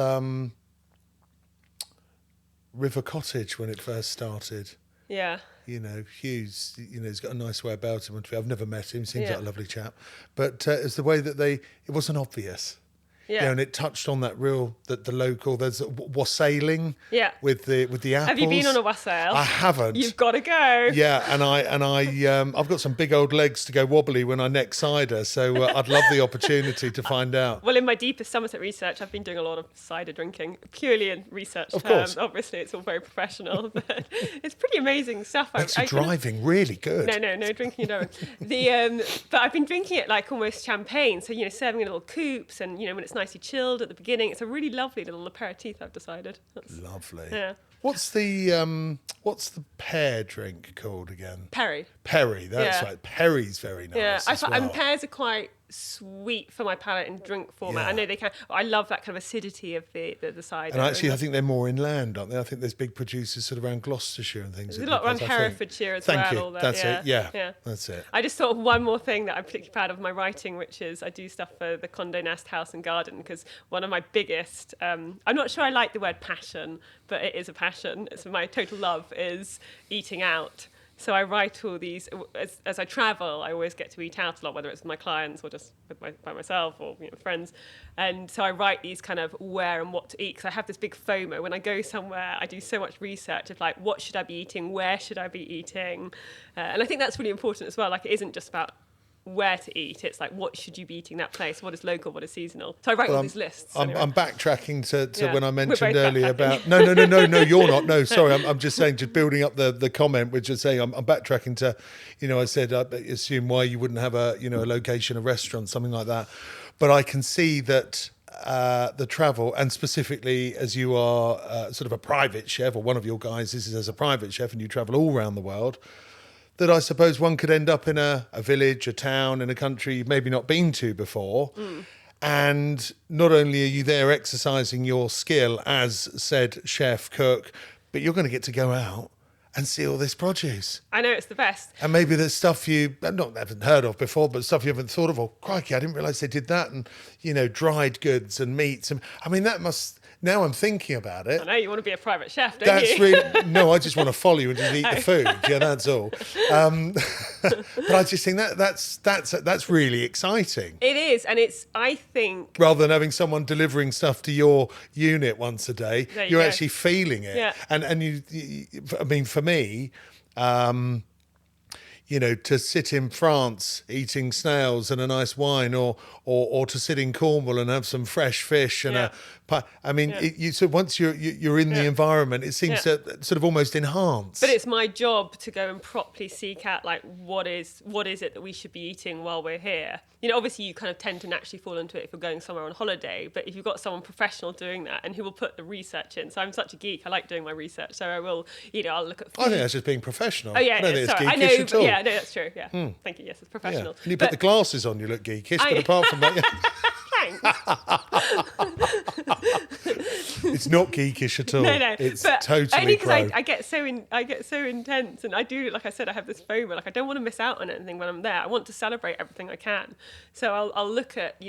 River Cottage when it first started. Yeah. Hughes, he's got a nice way about him. I've never met him. Seems like a lovely chap. But it's the way that it wasn't obvious. Yeah. And it touched on that the local, there's wassailing with the apples. Have you been on a wassail? I haven't. You've got to go. Yeah, and I've got some big old legs to go wobbly when I neck cider, so I'd love the opportunity to find out. Well, in my Deepest Somerset research, I've been doing a lot of cider drinking, purely in research of course. Obviously, it's all very professional, but it's pretty amazing stuff. Makes the driving really good. No drinking and knowing. But I've been drinking it like almost champagne, so serving in little coupes, and when it's nicely chilled at the beginning. It's a really lovely little aperitif, I've decided. Lovely. Yeah. What's the pear drink called again? Perry. Perry, that's Yeah. right. Perry's very nice. Yeah, as well. and pears are quite sweet for my palate in drink format. Yeah. I know they can. I love that kind of acidity of the cider. And actually, I think they're more inland, aren't they? I think there's big producers sort of around Gloucestershire and things. There's a lot around Herefordshire as well. Thank you. All that, That's yeah. it. Yeah, Yeah, that's it. I just thought of one more thing that I'm particularly proud of my writing, which is I do stuff for the Condé Nast House and Garden, because one of my biggest, I'm not sure I like the word passion, but it is a passion. It's my total love is eating out. So I write all these, as I travel, I always get to eat out a lot, whether it's with my clients or just by myself or friends. And so I write these kind of where and what to eat, because I have this big FOMO. When I go somewhere, I do so much research of like, what should I be eating? Where should I be eating? And I think that's really important as well. Like, it isn't just about where to eat. It's like, what should you be eating that place? What is local? What is seasonal? So I write all these lists. I'm backtracking to when I mentioned both earlier backtracking. about no, you're not. No, sorry, I'm just saying, just building up the comment, which is saying I'm backtracking to, I said I assume why you wouldn't have a location, a restaurant, something like that. But I can see that the travel, and specifically as you are sort of a private chef, or one of your guys is as a private chef, and you travel all around the world, that I suppose one could end up in a village, a town, in a country you've maybe not been to before. And not only are you there exercising your skill as said chef, cook, but you're going to get to go out and see all this produce. I know, it's the best. And maybe there's stuff you haven't heard of before, but stuff you haven't thought of. Oh, crikey, I didn't realise they did that. And, dried goods and meats. And I mean, that must... Now I'm thinking about it. I know, you want to be a private chef, don't you? That's really... No, I just want to follow you and just eat the food. Yeah, that's all. But I just think that's really exciting. It is, and it's, I think... Rather than having someone delivering stuff to your unit once a day, you're actually feeling it. Yeah. And you, I mean, for me... to sit in France eating snails and a nice wine, or to sit in Cornwall and have some fresh fish and a pie. I mean, so once you're in the environment, it seems to sort of almost enhance. But it's my job to go and properly seek out, like, what is it that we should be eating while we're here? Obviously you kind of tend to naturally fall into it if you're going somewhere on holiday, but if you've got someone professional doing that and who will put the research in. So I'm such a geek, I like doing my research. So I will, I'll look at food. I think that's just being professional. Oh yeah, I don't think sorry. it's I know, geekish at all. yeah, no, that's true. Yeah, thank you. Yes, it's professional. Yeah. And you put the glasses on, you look geekish. But apart from that, it's not geekish at all. No, it's but totally only because pro. I get so intense, and I do, like I said, I have this FOMO. Like, I don't want to miss out on anything when I'm there. I want to celebrate everything I can. So I'll look at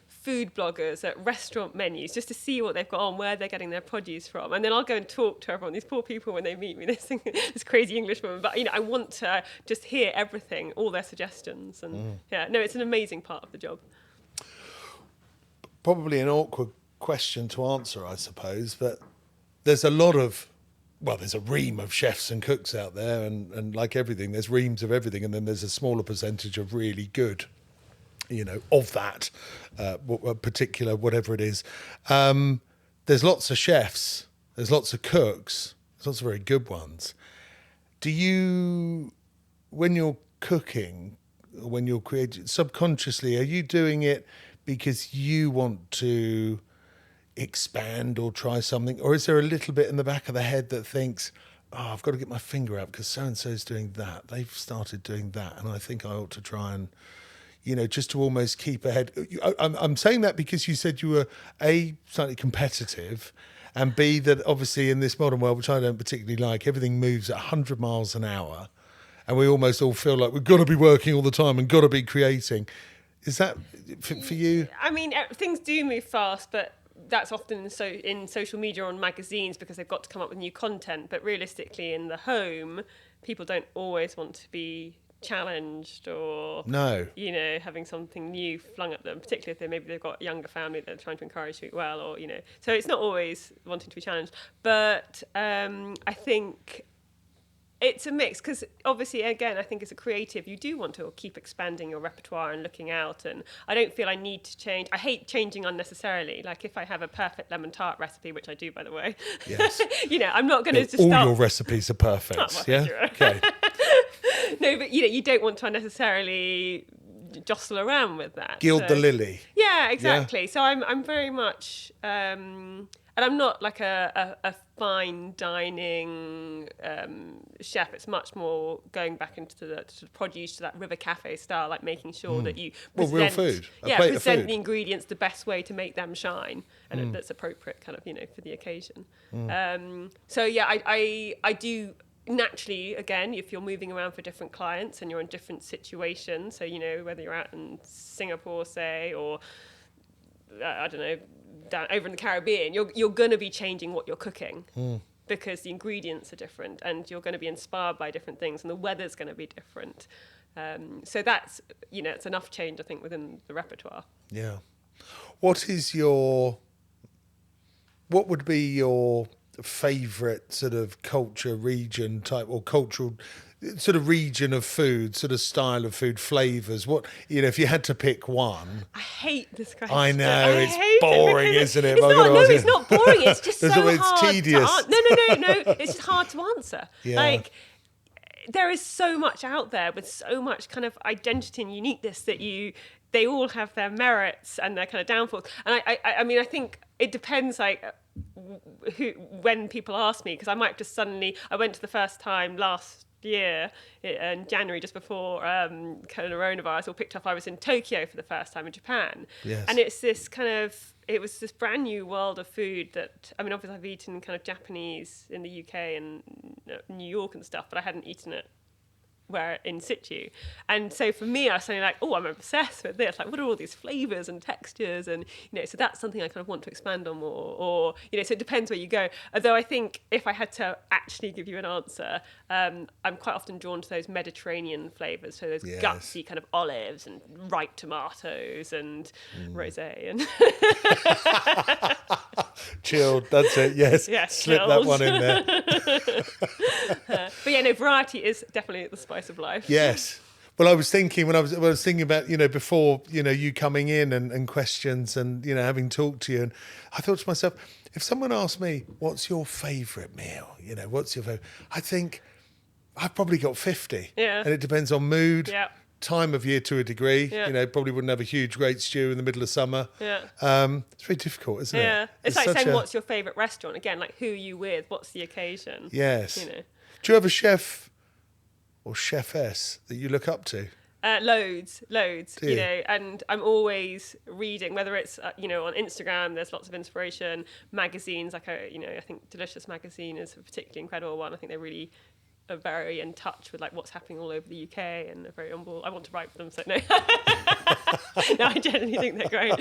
food bloggers, at restaurant menus, just to see what they've got on, where they're getting their produce from, and then I'll go and talk to everyone. These poor people when they meet me, this crazy English woman. But I want to just hear everything, all their suggestions, and it's an amazing part of the job. Probably an awkward question to answer, I suppose, but there's a lot of, there's a ream of chefs and cooks out there, and like everything, there's reams of everything, and then there's a smaller percentage of really good, of that particular, whatever it is. There's lots of chefs, there's lots of cooks, there's lots of very good ones. Do you, when you're cooking, when you're creating, subconsciously, are you doing it because you want to expand or try something, or is there a little bit in the back of the head that thinks, I've got to get my finger out because so-and-so's doing that, they've started doing that, and I think I ought to try and, just to almost keep ahead? I'm saying that because you said you were, A, slightly competitive, and B, that obviously in this modern world, which I don't particularly like, everything moves at 100 miles an hour, and we almost all feel like we've got to be working all the time and got to be creating. Is that for you? I mean, things do move fast, but that's often in social media or on magazines because they've got to come up with new content. But realistically, in the home, people don't always want to be challenged or having something new flung at them, particularly if they've got a younger family that they're trying to encourage to eat well, or so it's not always wanting to be challenged. But I think it's a mix, because obviously, again, I think as a creative, you do want to keep expanding your repertoire and looking out, and I don't feel I need to change. I hate changing unnecessarily. Like, if I have a perfect lemon tart recipe, which I do, by the way, yes. I'm not going to just all start... your recipes are perfect, yeah? Okay. No, but you don't want to unnecessarily jostle around with that. Gild the lily. Yeah, exactly. Yeah. So I'm very much... and I'm not like a fine dining chef. It's much more going back into the produce, to that river cafe style, like making sure that you present, real food, a plate of present food. the ingredients the best way to make them shine, and that's appropriate, kind of, for the occasion. So yeah, I do. Naturally, again, if you're moving around for different clients and you're in different situations, so whether you're out in Singapore, say, or I don't know, down over in the Caribbean, you're going to be changing what you're cooking because the ingredients are different, and you're going to be inspired by different things, and the weather's going to be different. So that's it's enough change, I think, within the repertoire. Yeah. What would be your favourite sort of culture, region type, or cultural sort of region of food, sort of style of food, flavours? What, if you had to pick one? I hate this question. I know, it's boring, isn't it? It's not boring. It's just so it's hard. tedious. No. It's just hard to answer. Yeah. Like, there is so much out there with so much kind of identity and uniqueness that they all have their merits and their kind of downfalls. And I mean, I think it depends, like, when people ask me, because I might just suddenly, I went to the first time last year in January, just before coronavirus all picked up. I was in Tokyo for the first time in Japan. Yes. And it was this brand new world of food that, I mean, obviously I've eaten kind of Japanese in the UK and New York and stuff, but I hadn't eaten it where in situ. And so for me, I was saying, like, oh, I'm obsessed with this. Like, what are all these flavors and textures? And, so that's something I kind of want to expand on more. Or, so it depends where you go. Although I think if I had to actually give you an answer, I'm quite often drawn to those Mediterranean flavors. So those gutsy kind of olives and ripe tomatoes and rosé and chilled. That's it. Yes. Slip chilled. that one in there. But yeah, variety is definitely the spice of life. Yes. Well, I was thinking when I was thinking about, before, you coming in and questions and, having talked to you, and I thought to myself, if someone asked me, what's your favourite meal? What's your favourite? I think I've probably got 50. Yeah. And it depends on mood, Yeah. time of year to a degree. Yeah. Probably wouldn't have a huge great stew in the middle of summer. Yeah. It's very difficult, isn't it? Yeah. It's like saying, what's your favourite restaurant? Again, like, who are you with? What's the occasion? Yes. Do you have a chef or chefess that you look up to? Loads, Do you? and I'm always reading, whether it's, on Instagram, there's lots of inspiration, magazines, like, I think Delicious magazine is a particularly incredible one. I think they really are very in touch with, like, what's happening all over the UK, and they're very on board. I want to write for them, so no. No, I genuinely think they're great.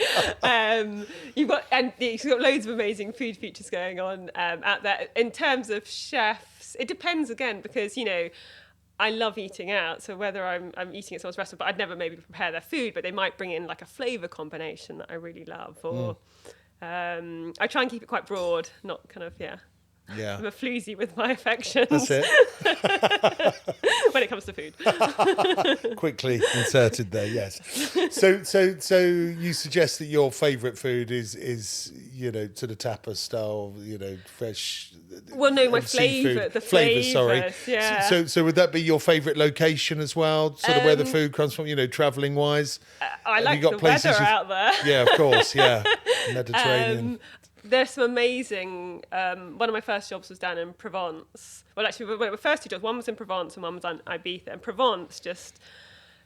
You've got loads of amazing food features going on out there. In terms of chefs, it depends again, because, I love eating out, so whether I'm eating at someone's restaurant, but I'd never maybe prepare their food, but they might bring in like a flavour combination that I really love, or I try and keep it quite broad, not kind of, I'm a floozy with my affections. That's it. When it comes to food. Quickly inserted there, yes. So you suggest that your favourite food is sort of tapas style, fresh. Well, no, my seafood. the flavours. Sorry. Yeah. So would that be your favourite location as well? Sort of where the food comes from, travelling wise. I like the weather out there. Yeah, of course. Yeah, Mediterranean. There's some amazing. One of my first jobs was down in Provence. Well, actually, my first two jobs, one was in Provence and one was in Ibiza. And Provence, just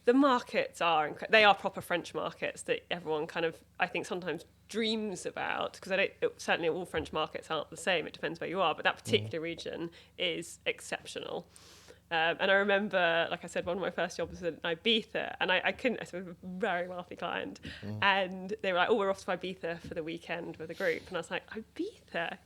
the markets are they are proper French markets that everyone kind of, I think, sometimes dreams about, because certainly all French markets aren't the same. It depends where you are, but that particular region is exceptional. And I remember, like I said, one of my first jobs was in Ibiza, and I was a very wealthy client, and they were like, oh, we're off to Ibiza for the weekend with a group. And I was like, Ibiza?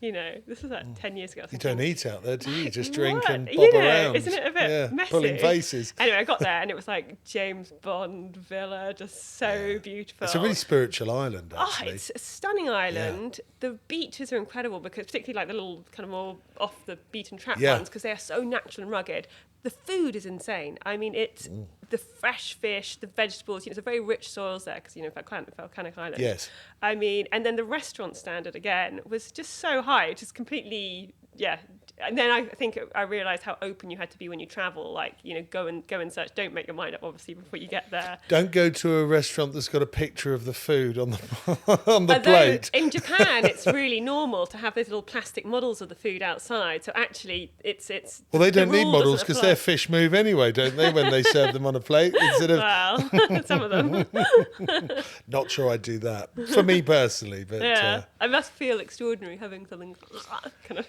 This was like 10 years ago. You don't eat out there, do you? Just drink what? and bob around. Isn't it a bit messy? Pulling faces. Anyway, I got there, and it was like James Bond villa, just so beautiful. It's a really spiritual island, actually. Oh, it's a stunning island. Yeah. The beaches are incredible, because particularly like the little kind of more off the beaten track ones, because they are so natural and rugged. The food is insane. I mean, it's the fresh fish, the vegetables. It's a very rich soils there, because volcanic island. Yes. I mean, and then the restaurant standard again was just so high, just completely and then I think I realised how open you had to be when you travel. Like, go and search. Don't make your mind up, obviously, before you get there. Don't go to a restaurant that's got a picture of the food on the on the Although plate. in Japan, it's really normal to have those little plastic models of the food outside. So actually, it's Well, they the don't need rule models doesn't because apply. their fish move anyway, don't they? When they serve them on a plate, instead of Well, some of them. not sure I'd do that for me personally, but Yeah, I must feel extraordinary having something kind of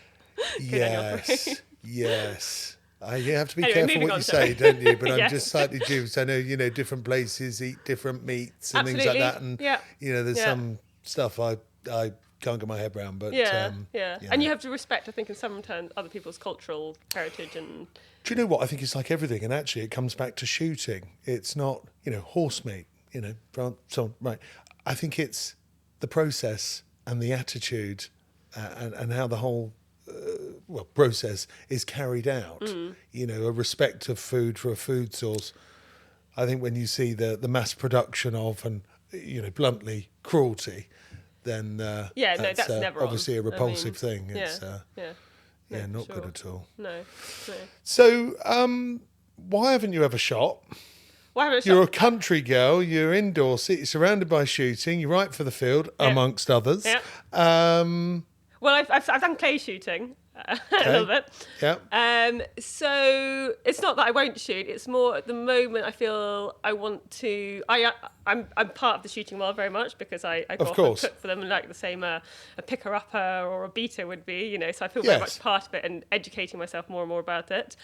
go down your throat. yes. You have to be Anyway, careful moving what on, you sorry. say, don't you? But I'm Yes. just slightly dubious. I know, different places eat different meats and things Absolutely. like that, and Yeah. there's Yeah. some stuff I can't get my head around. But Yeah. And you have to respect, I think, in some terms, other people's cultural heritage and. do you know what? I think it's like everything, and actually, it comes back to shooting. It's not, horse meat. Right. I think it's the process and the attitude, and how the whole process is carried out. A respect of food for a food source. I think when you see the mass production of and bluntly cruelty, then that's never obviously on. a repulsive thing. Yeah. It's No, not sure. good at all. No. So why haven't you ever shot? Well, I haven't You're a shot- country girl. You're indoors, surrounded by shooting. You're right for the field, Yeah. amongst others. Yeah. Um, Well, I've done clay shooting a little bit. yeah. So it's not that I won't shoot. It's more at the moment I feel I want to. I'm part of the shooting world very much because I go Of off course. and cook for them like the same a picker upper or a beater would be. So I feel very Yes. much part of it and educating myself more and more about it.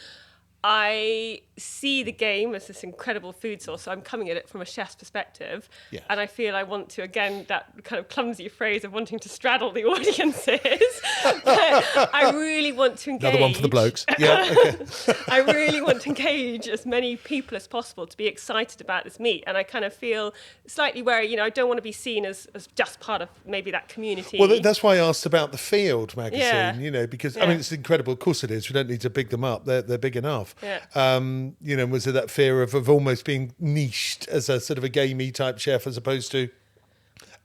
I see the game as this incredible food source, so I'm coming at it from a chef's perspective. Yeah. And I feel I want to, again, that kind of clumsy phrase of wanting to straddle the audiences. But I really want to engage. Another one for the blokes. Yeah. Okay. I really want to engage as many people as possible to be excited about this meat. And I kind of feel slightly wary, I don't want to be seen as just part of maybe that community. Well, that's why I asked about the Field magazine. Yeah. Because Yeah. it's incredible. Of course, it is. We don't need to big them up. They're big enough. Yeah. Was there that fear of almost being niched as a sort of a gamey type chef as opposed to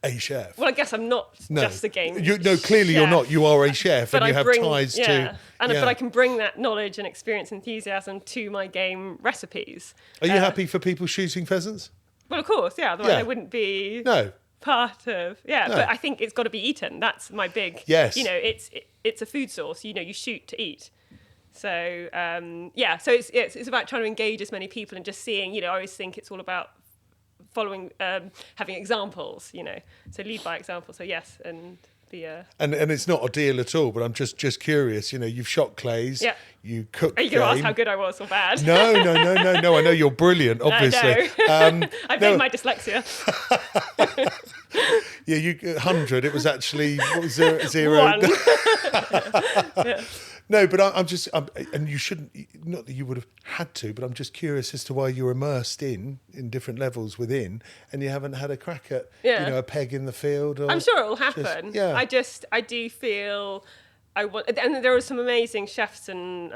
a chef? Well, I guess I'm not just a game. Clearly you're chef. not. You are a chef, But and you I have bring, ties to. But I can bring that knowledge and experience, enthusiasm to my game recipes. Are you happy for people shooting pheasants? Well, of course, yeah. Otherwise, Yeah. I wouldn't be No. part of. Yeah, No. but I think it's got to be eaten. That's my big. Yes. It's a food source. You shoot to eat. So so it's about trying to engage as many people and just seeing. I always think it's all about following, having examples. So lead by example. So yes, and the. And it's not a deal at all, but I'm just curious. You've shot clays. Yeah. You cook. Are you going to ask game. how good I was or bad? No. I know you're brilliant, obviously. No. I blame my dyslexia. Yeah, 100. It was actually what was zero. One. No, but I'm just, and you shouldn't. Not that you would have had to, but I'm just curious as to why you're immersed in different levels within, and you haven't had a crack at a peg in the field. Or I'm sure it will happen. yeah. I do feel I want, and there are some amazing chefs and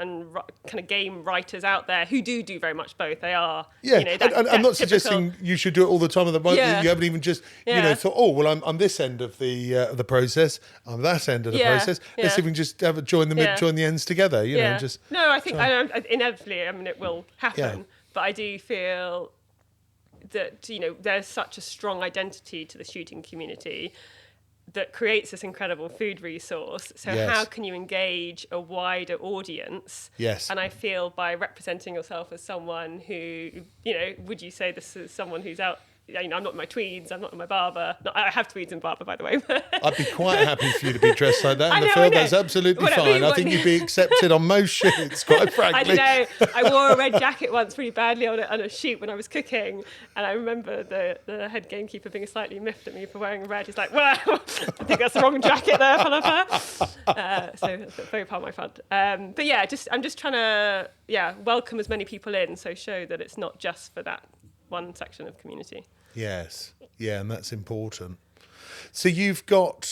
kind of game writers out there who do very much both. They are, Yeah, that I'm not typical- suggesting you should do it all the time. At the moment, Yeah. you haven't even just, Yeah. thought, oh, well, I'm this end of the process. I'm that end of the Yeah, process. Let's see if we can just join the ends together. Just no, I think inevitably, it will happen. Yeah. But I do feel that there's such a strong identity to the shooting community that creates this incredible food resource. So Yes. how can you engage a wider audience? Yes. And I feel by representing yourself as someone who, would you say this is someone who's out? I'm not in my tweeds. I'm not in my barber. No, I have tweeds and barber, by the way. I'd be quite happy for you to be dressed like that I in the know, field. I know. That's absolutely Whatever fine. you I want. think you'd be accepted on most shoots, quite I frankly. don't know. I wore a red jacket once pretty badly on a shoot when I was cooking, and I remember the head gamekeeper being slightly miffed at me for wearing red. He's like, "Well, I think that's the wrong jacket there, Philippa." So that's very part of my fun. But yeah, I'm just trying to welcome as many people in, so show that it's not just for that one section of community. Yes, yeah, and that's important. So you've got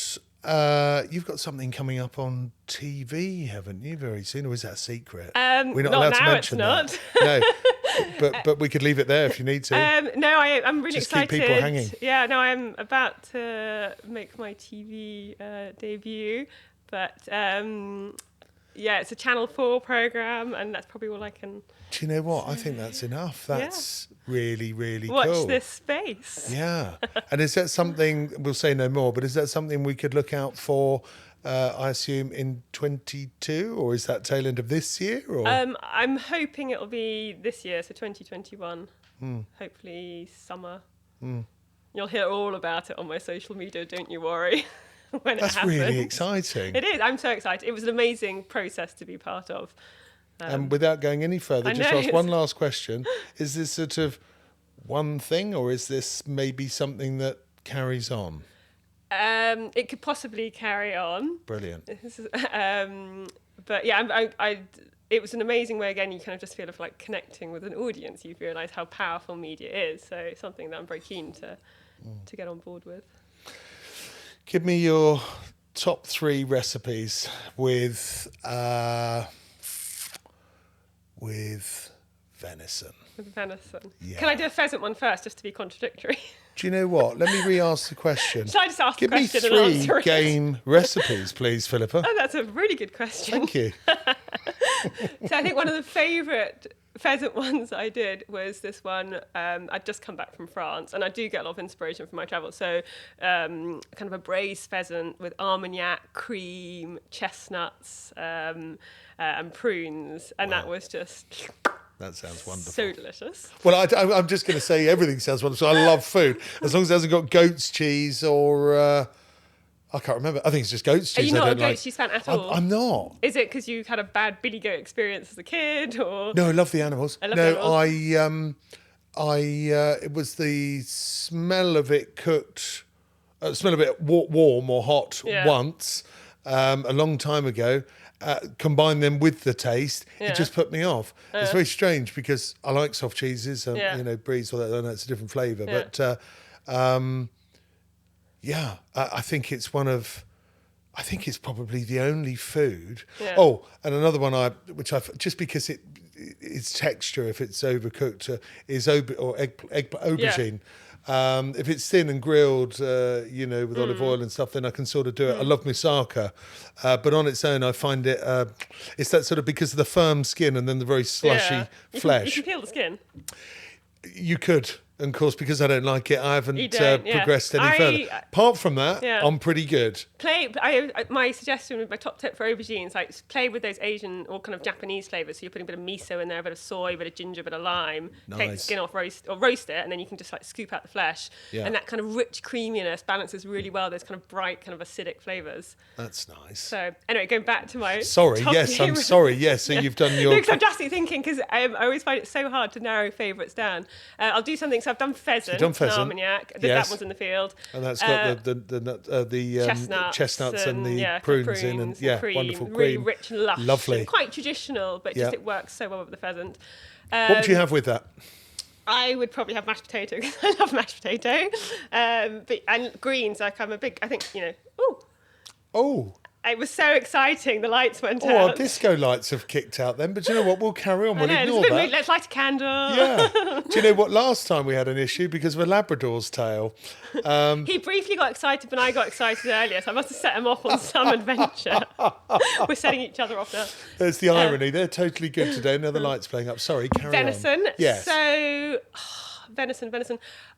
something coming up on TV, haven't you? Very soon, or is that a secret? We're not not allowed to now, mention it's that. No, but we could leave it there if you need to. No, I'm really Just keep excited. people hanging. Yeah, no, I'm about to make my TV debut, but yeah, it's a Channel 4 programme, and that's probably all I can... Do you know what? I think that's enough. That's really, really cool. Watch this space. Yeah. And is that something, we'll say no more, but is that something we could look out for, I assume, in 22, or is that tail end of this year? Or? I'm hoping it'll be this year, so 2021. Hopefully summer. You'll hear all about it on my social media, don't you worry, when it happens. That's really exciting. It is. I'm so excited. It was an amazing process to be part of. And without going any further, I just know, ask one last question. Is this sort of one thing, or is this maybe something that carries on? It could possibly carry on. Brilliant. But yeah, it was an amazing way. Again, you kind of just feel of like connecting with an audience. You realise how powerful media is. So it's something that I'm very keen to get on board with. Give me your top 3 recipes with venison. With venison. Yeah. Can I do a pheasant one first, just to be contradictory? Do you know what? Let me re-ask the question. Shall I just ask the Give me question and answer 3 it? game recipes, please, Philippa. Oh, that's a really good question. Thank you. So I think one of the favourite pheasant ones I did was this one. I'd just come back from France, and I do get a lot of inspiration from my travels. So kind of a braised pheasant with Armagnac, cream, chestnuts, and prunes. And that was just... That sounds wonderful. So delicious. Well, I'm just going to say everything sounds wonderful. I love food. As long as it hasn't got goat's cheese or... I can't remember. I think it's just goat's cheese. Are you not I a don't goat's cheese fan at all? I'm not. Is it because you had a bad billy goat experience as a kid, or...? No, I love the animals. I love the animals. It was the smell of it cooked, smell of it warm or hot once, a long time ago. Combine them with the taste, it just put me off. It's very strange because I like soft cheeses, brie, so that, I know it's a different flavour, but I think it's I think it's probably the only food. Yeah. Oh, and another one just because its texture, if it's overcooked, is aubergine. Yeah. If it's thin and grilled, with olive oil and stuff, then I can sort of do it. I love moussaka, but on its own, I find it, it's that sort of, because of the firm skin and then the very slushy flesh. You can peel the skin. You could. And of course, because I don't like it, I haven't progressed any further. Apart from that, I'm pretty good. My suggestion with my top tip for aubergines, like play with those Asian or kind of Japanese flavours. So you're putting a bit of miso in there, a bit of soy, a bit of ginger, a bit of lime. Nice. Take the skin off, roast it, and then you can just like scoop out the flesh. Yeah. And that kind of rich creaminess balances really well those kind of bright, kind of acidic flavours. That's nice. So anyway, going back to my I'm sorry. Yes, so you've done your... No, because I'm just thinking, because I always find it so hard to narrow favourites down. I'll do something, so I've done pheasant. Armagnac. That one's in the field. And that's got the chestnuts and the prunes in, and cream, wonderful cream. Really rich and lush. Lovely. And quite traditional, but just it works so well with the pheasant. What would you have with that? I would probably have mashed potato, because I love mashed potato. And greens, like I'm a big, I think, Oh. It was so exciting. The lights went out. Oh, our disco lights have kicked out then. But do you know what? We'll carry on. We'll ignore that. Let's light a candle. Yeah. Do you know what? Last time we had an issue because of a Labrador's tail. He briefly got excited, but I got excited earlier. So I must have set him off on some adventure. We're setting each other off now. There's the irony. They're totally good today. Now the light's playing up. Sorry, carry Venison. on. Yes. So... Venison.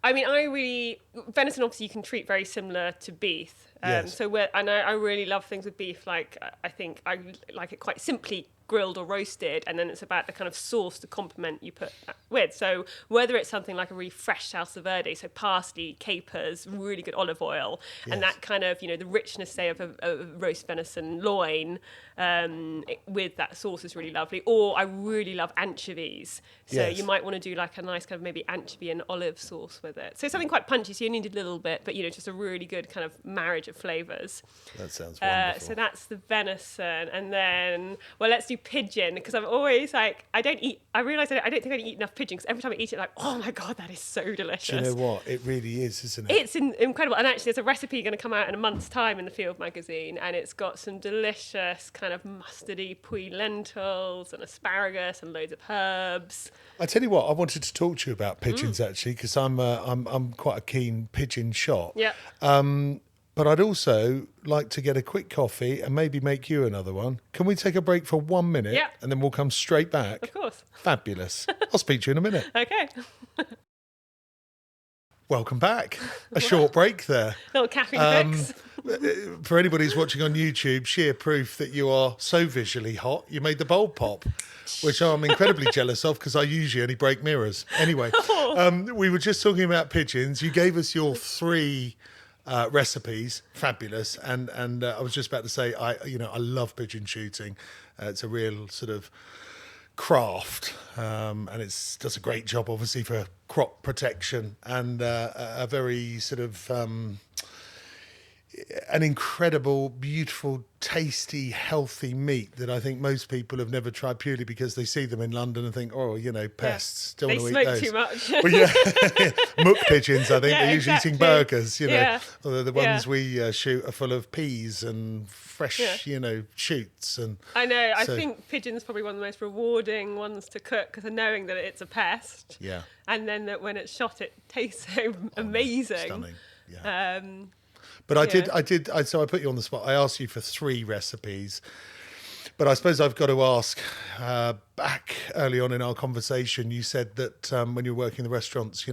I mean, venison obviously you can treat very similar to beef. Yes. So I really love things with beef. Like I think I like it quite simply grilled or roasted, and then it's about the kind of sauce to complement you put that with. So whether it's something like a really fresh salsa verde, so parsley, capers, really good olive oil, and that kind of the richness, say, of a roast venison loin with that sauce is really lovely. Or I really love anchovies, so you might want to do like a nice kind of maybe anchovy and olive sauce with it. So something quite punchy, so you need a little bit, but just a really good kind of marriage of flavours. That sounds wonderful. So that's the venison, and then let's do pigeon, because I'm always like, I realise I don't think I eat enough pigeon, because every time I eat it, like, oh my God, that is so delicious. Do you know what? It really is, isn't it? It's incredible. And actually, there's a recipe going to come out in a month's time in the Field magazine, and it's got some delicious kind of mustardy puy lentils and asparagus and loads of herbs. I tell you what, I wanted to talk to you about pigeons actually, because I'm quite a keen pigeon shot. Yeah. but I'd also like to get a quick coffee and maybe make you another one. Can we take a break for 1 minute? Yeah. And then we'll come straight back? Of course. Fabulous. I'll speak to you in a minute. Okay. Welcome back. A short break there. Little caffeine fix. For anybody who's watching on YouTube, sheer proof that you are so visually hot, you made the bulb pop, which I'm incredibly jealous of because I usually only break mirrors. Anyway, we were just talking about pigeons. You gave us your 3 recipes, fabulous, and I was just about to say, I love pigeon shooting. It's a real sort of craft, and it does a great job, obviously, for crop protection and a very sort of an incredible, beautiful, tasty, healthy meat that I think most people have never tried purely because they see them in London and think, oh, pests. Yeah. Don't want to eat those. They smoke too much. Well, yeah, muck pigeons. I think they're usually eating burgers. Yeah. Although the ones we shoot are full of peas and fresh, shoots. And I know. I think pigeon's probably one of the most rewarding ones to cook because of knowing that it's a pest. Yeah. And then that when it's shot, it tastes so amazing. Stunning. Yeah. But so I put you on the spot. I asked you for 3 recipes, but I suppose I've got to ask, back early on in our conversation, you said that when you were working in the restaurants,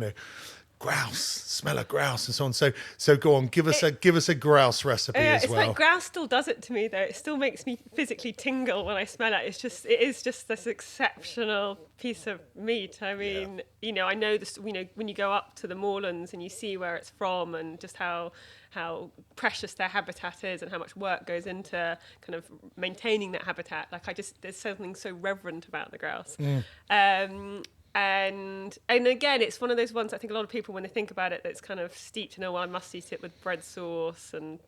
grouse, smell of grouse and so on. So go on, give us a grouse recipe as well. It's like grouse still does it to me though. It still makes me physically tingle when I smell it. It is just this exceptional piece of meat. I mean, I know this. When you go up to the moorlands and you see where it's from and just how precious their habitat is and how much work goes into kind of maintaining that habitat. There's something so reverent about the grouse. And again, it's one of those ones I think a lot of people, when they think about it, that's kind of steeped in, I must eat it with bread sauce and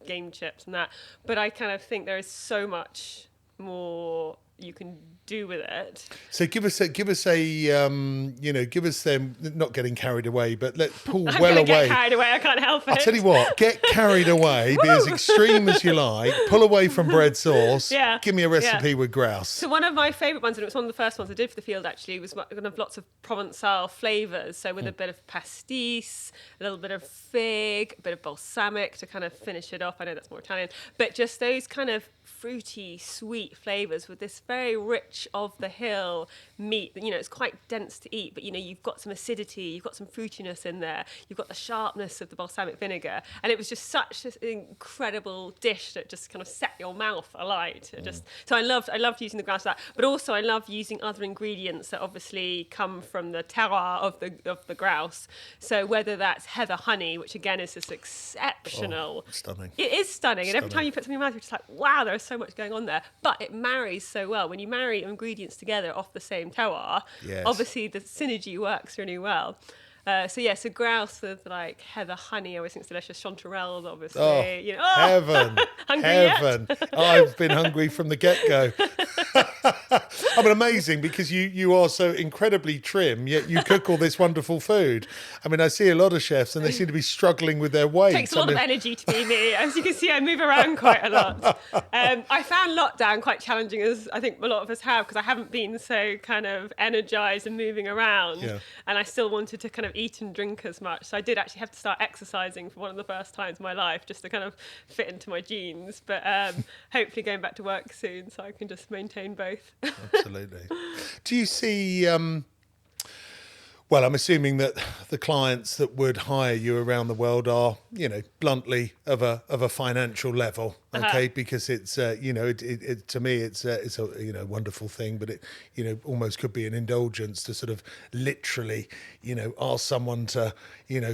game chips and that. But I kind of think there is so much more you can do with it. So give us them, not getting carried away, but let's pull I'm well away. Get carried away. I can't help it. I'll tell you what, get carried away, be as extreme as you like, pull away from bread sauce. Yeah. Give me a recipe with grouse. So one of my favourite ones, and it was one of the first ones I did for the field actually, was kind of lots of Provençal flavours. So with a bit of pastis, a little bit of fig, a bit of balsamic to kind of finish it off. I know that's more Italian, but just those kind of fruity, sweet flavours with this very rich of the hill meat. It's quite dense to eat, but you've got some acidity, you've got some fruitiness in there, you've got the sharpness of the balsamic vinegar, and it was just such an incredible dish that just kind of set your mouth alight. So I loved using the grouse for that, but also I love using other ingredients that obviously come from the terroir of the grouse. So whether that's heather honey, which again is this exceptional, stunning. It is stunning, and every time you put something in your mouth, you're just like, wow, there is so much going on there. But it marries so well when you marry ingredients together off the same terroir. Yes. Obviously, the synergy works really well. So grouse with like heather honey, I always think it's delicious. Chanterelles, obviously. Heaven, heaven! I've been hungry from the get-go. I mean, amazing, because you are so incredibly trim, yet you cook all this wonderful food. I mean, I see a lot of chefs and they seem to be struggling with their weight. It takes a lot of energy to be me. As you can see, I move around quite a lot. I found lockdown quite challenging, as I think a lot of us have, because I haven't been so kind of energized and moving around. Yeah. And I still wanted to kind of eat and drink as much. So I did actually have to start exercising for one of the first times in my life, just to kind of fit into my genes. But hopefully going back to work soon so I can just maintain both. Absolutely. Do you see, well, I'm assuming that the clients that would hire you around the world are, bluntly of a financial level, okay? Because it's, to me, it's a wonderful thing, but it, almost could be an indulgence to sort of literally, ask someone to,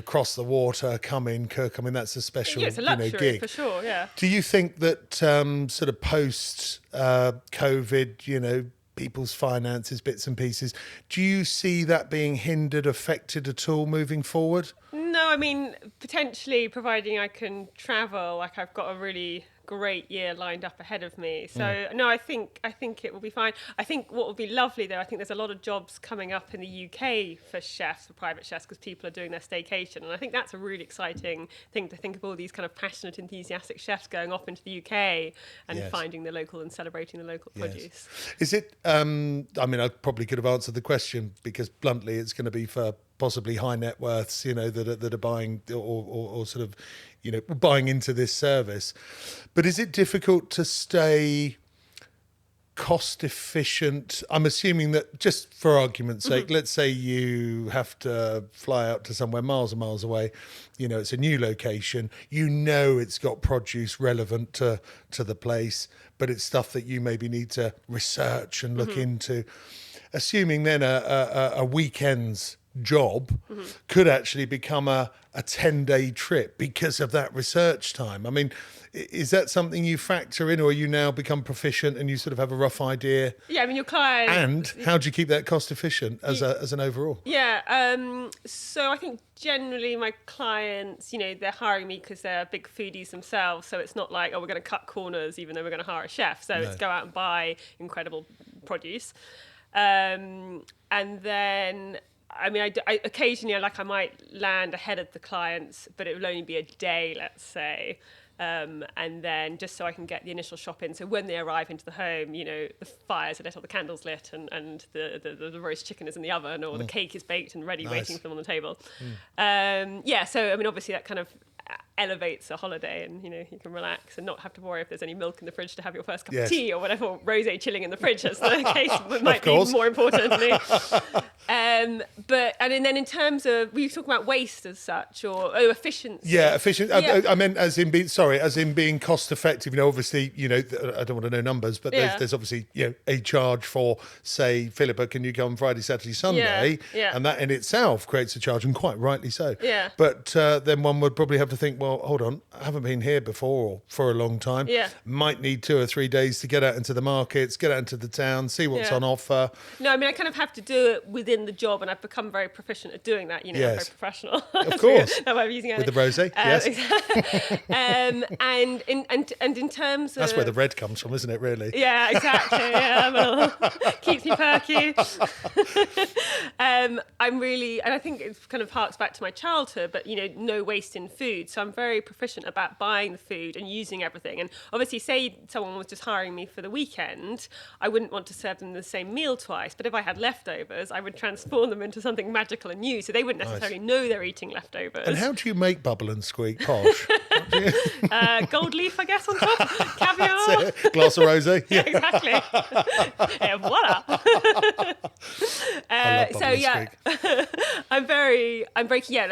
cross the water, come in, cook. I mean, that's a special, it's a luxury, gig. for sure, yeah. Do you think that sort of post COVID, people's finances, bits and pieces, do you see that being hindered, affected at all moving forward? No, I mean, potentially, providing I can travel, like I've got a really great year lined up ahead of me. So no, I think it will be fine. I think what will be lovely though, I think there's a lot of jobs coming up in the UK for chefs, for private chefs, because people are doing their staycation, and I think that's a really exciting thing to think of, all these kind of passionate, enthusiastic chefs going off into the UK and finding the local and celebrating the local produce. Is it? I mean, I probably could have answered the question, because bluntly, it's going to be for possibly high net worths, that are buying or sort of, buying into this service. But is it difficult to stay cost efficient? I'm assuming that, just for argument's sake, let's say you have to fly out to somewhere miles and miles away, it's a new location, it's got produce relevant to the place, but it's stuff that you maybe need to research and look into. Assuming then a weekend's job could actually become a 10-day trip because of that research time. I mean, is that something you factor in, or you now become proficient and you sort of have a rough idea? Yeah, I mean, your client... And how do you keep that cost efficient as an overall? Yeah, so I think generally my clients, they're hiring me because they're big foodies themselves, so it's not like, we're going to cut corners even though we're going to hire a chef. So it's go out and buy incredible produce. And then... I mean, I occasionally, I might land ahead of the clients, but it will only be a day, let's say. And then just so I can get the initial shop in. So when they arrive into the home, the fire's lit or the candle's lit and the roast chicken is in the oven or the cake is baked and ready, waiting for them on the table. So, I mean, obviously that kind of elevates a holiday, and you can relax and not have to worry if there's any milk in the fridge to have your first cup of tea or whatever, or rosé chilling in the fridge, as the case might be more importantly. But then in terms of, we talk about waste as such, or efficiency. Yeah, efficient. I meant as in being cost effective. Obviously, I don't want to know numbers, but there's obviously a charge for, say, Philippa, can you come Friday, Saturday, Sunday? And that in itself creates a charge, and quite rightly so. Yeah. But then one would probably have to think, well, hold on, I haven't been here before or for a long time. Yeah. Might need 2 or 3 days to get out into the markets, get out into the town, see what's on offer. No, I mean, I kind of have to do it within the job, and I've become very proficient at doing that. I'm very professional. Of course. That's why I'm using it. With the rosé, yes. And in terms of... That's where the red comes from, isn't it, really? Yeah, exactly. Yeah, keeps me perky. I'm really... And I think it kind of harks back to my childhood, but, no waste in food. So I'm very proficient about buying the food and using everything. And obviously, say someone was just hiring me for the weekend, I wouldn't want to serve them the same meal twice. But if I had leftovers, I would transform them into something magical and new, so they wouldn't necessarily know they're eating leftovers. And how do you make bubble and squeak posh? Gold leaf, I guess, on top. Caviar. Glass of rosé. Yeah, exactly. Et voila. I love bubble and squeak. I'm very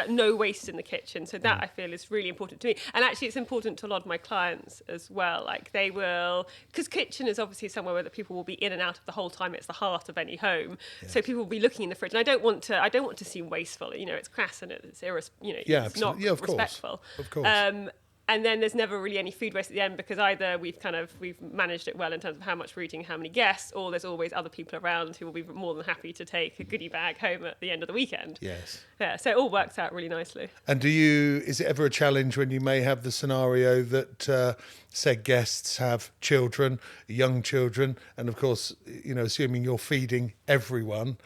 no waste in the kitchen. So that I feel is really important to me. And actually it's important to a lot of my clients as well. Like they will, because kitchen is obviously somewhere where the people will be in and out of the whole time. It's the heart of any home. Yes. So people will be looking in the fridge. And I don't want to seem wasteful. It's crass and it's it's not respectful. Of course. And then there's never really any food waste at the end, because either we've managed it well in terms of how much we're eating, how many guests, or there's always other people around who will be more than happy to take a goodie bag home at the end of the weekend. Yes. Yeah, so it all works out really nicely. And is it ever a challenge when you may have the scenario that said guests have children, young children, and of course, assuming you're feeding everyone,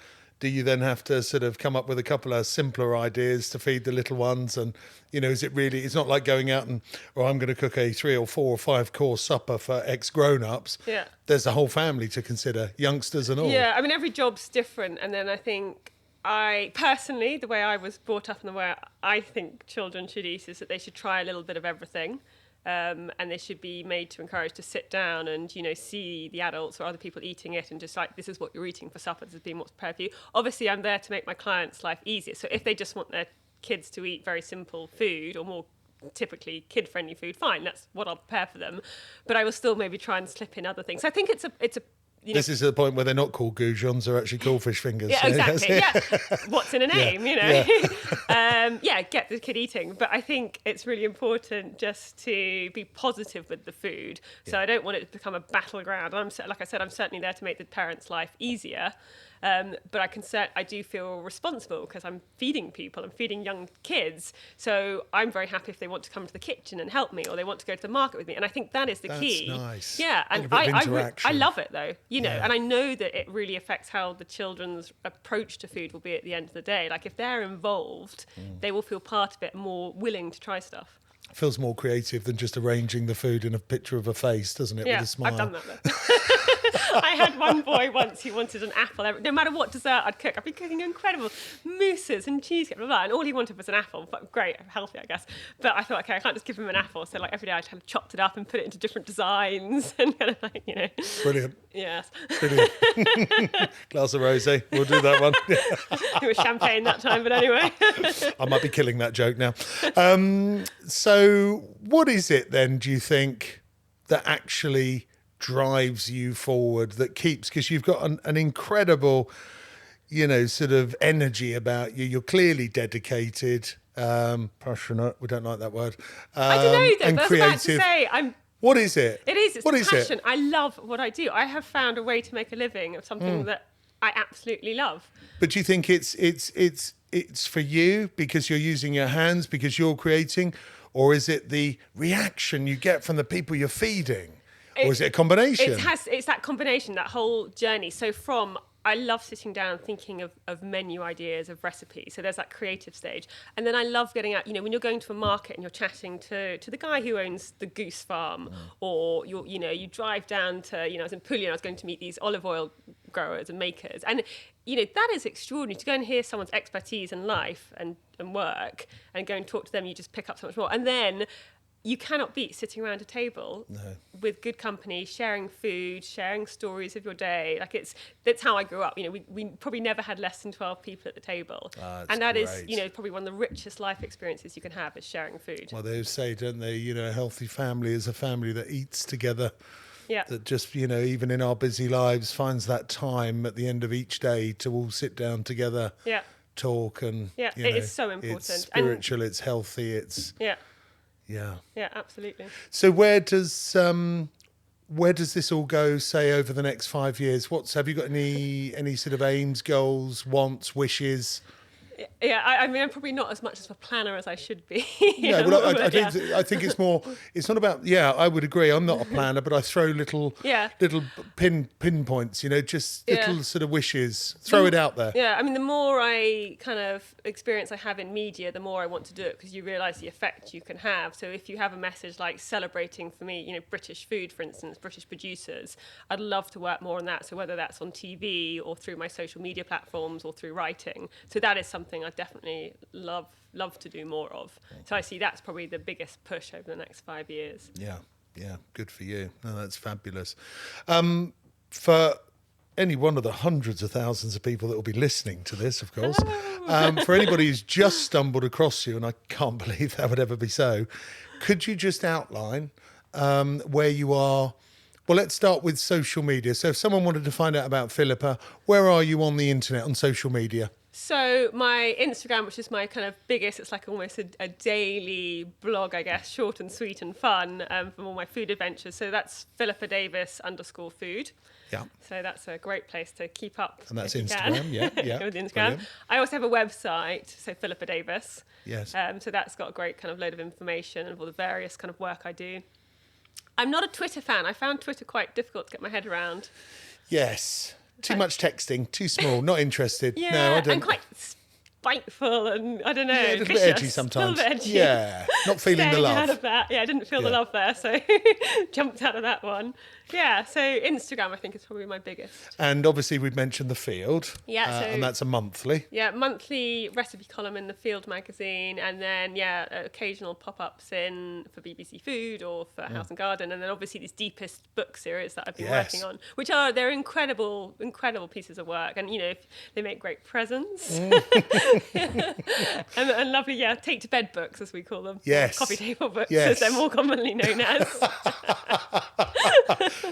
do you then have to sort of come up with a couple of simpler ideas to feed the little ones? And, is it really, it's not like going out and, I'm going to cook a 3 or 4 or 5 course supper for X grown-ups. Yeah. There's a whole family to consider, youngsters and all. Yeah, I mean, every job's different. And then I think personally, the way I was brought up and the way I think children should eat is that they should try a little bit of everything. And they should be made to encourage to sit down and, see the adults or other people eating it and just like, this is what you're eating for supper, this is being what's prepared for you. Obviously, I'm there to make my clients' life easier. So if they just want their kids to eat very simple food or more typically kid-friendly food, fine, that's what I'll prepare for them. But I will still maybe try and slip in other things. So I think it's a this is the point where they're not called goujons, they're actually called fish fingers. Yeah, exactly. Yeah. What's in a name, Yeah. Get the kid eating. But I think it's really important just to be positive with the food. So I don't want it to become a battleground. Like I said, I'm certainly there to make the parents' life easier. But I do feel responsible because I'm feeding people, I'm feeding young kids. So I'm very happy if they want to come to the kitchen and help me, or they want to go to the market with me. And I think that is the key. That's nice. Yeah, and I love it though, and I know that it really affects how the children's approach to food will be at the end of the day. Like if they're involved, they will feel part of it, more willing to try stuff. Feels more creative than just arranging the food in a picture of a face, doesn't it? Yeah, with a smile. I've done that though. I had one boy once who wanted an apple. No matter what dessert I'd cook, I'd be cooking incredible mousses and cheesecake, blah, blah, and all he wanted was an apple. But great, healthy, I guess. But I thought, okay, I can't just give him an apple. So like every day I kind of chopped it up and put it into different designs and kind of like, you know. Brilliant. Yes. Brilliant. Glass of rosé. We'll do that one. It was champagne that time, but anyway. I might be killing that joke now. So what is it then, do you think, that actually drives you forward, that keeps, because you've got an incredible, you know, sort of energy about you. You're clearly dedicated, passionate. We don't like that word. I don't know, though. And But I was about to say, What is it? It is. It's what the is passion. It? I love what I do. I have found a way to make a living of something that I absolutely love. But do you think it's for you because you're using your hands, because you're creating, or is it the reaction you get from the people you're feeding? Or is it a combination? It's that combination, that whole journey. So I love sitting down thinking of menu ideas, of recipes. So there's that creative stage. And then I love getting out, you know, when you're going to a market and you're chatting to the guy who owns the goose farm, or you drive down to, you know, I was in Puglia and I was going to meet these olive oil growers and makers. And, you know, that is extraordinary to go and hear someone's expertise in life and work and go and talk to them. You just pick up so much more. And then you cannot beat sitting around a table with good company, sharing food, sharing stories of your day. Like that's how I grew up. You know, we probably never had less than 12 people at the table. And that is, you know, probably one of the richest life experiences you can have is sharing food. Well, they say, don't they, you know, a healthy family is a family that eats together. Yeah. That just, you know, even in our busy lives, finds that time at the end of each day to all sit down together, talk, and it is so important. It's spiritual, it's healthy, it's yeah, absolutely. So where does this all go, say, over the next 5 years? Have you got any sort of aims, goals, wants, wishes? Yeah, I mean, I'm probably not as much of a planner as I should be. No, well, I think it's more. It's not about. Yeah, I would agree. I'm not a planner, but I throw little pinpoints. You know, just little sort of wishes. Throw it out there. Yeah, I mean, the more I kind of experience I have in media, the more I want to do it, because you realise the effect you can have. So if you have a message like celebrating, for me, you know, British food, for instance, British producers, I'd love to work more on that. So whether that's on TV or through my social media platforms or through writing, so that is something I definitely love to do more of. So I see that's probably the biggest push over the next 5 years. Yeah, good for you. No, that's fabulous. For any one of the hundreds of thousands of people that will be listening to this, of course, for anybody who's just stumbled across you, and I can't believe that would ever be so, could you just outline where you are? Well, let's start with social media. So if someone wanted to find out about Philippa, where are you on the internet, on social media? So my Instagram, which is my kind of biggest, it's like almost a daily blog, I guess, short and sweet and fun from all my food adventures. So that's Philippa Davies _food. Yeah. So that's a great place to keep up. And that's Instagram, yeah. With Instagram. Brilliant. I also have a website, so Philippa Davies. Yes. So that's got a great kind of load of information of all the various kind of work I do. I'm not a Twitter fan. I found Twitter quite difficult to get my head around. Yes. Too much texting, too small, not interested. Yeah, no, I don't. And quite spiteful and, I don't know, a little vicious, bit edgy sometimes. A little bit edgy. Yeah, not feeling the love. Out of that. Yeah, I didn't feel the love there, so jumped out of that one. Yeah, so Instagram, I think, is probably my biggest. And obviously we've mentioned The Field. Yeah, and that's a monthly. Yeah, monthly recipe column in The Field magazine, and then, occasional pop-ups for BBC Food or for House and Garden, and then obviously this Deepest book series that I've been working on, which they're incredible pieces of work, and, you know, they make great presents. and lovely, take to bed books, as we call them. Yes. Coffee table books, yes. as they're more commonly known as.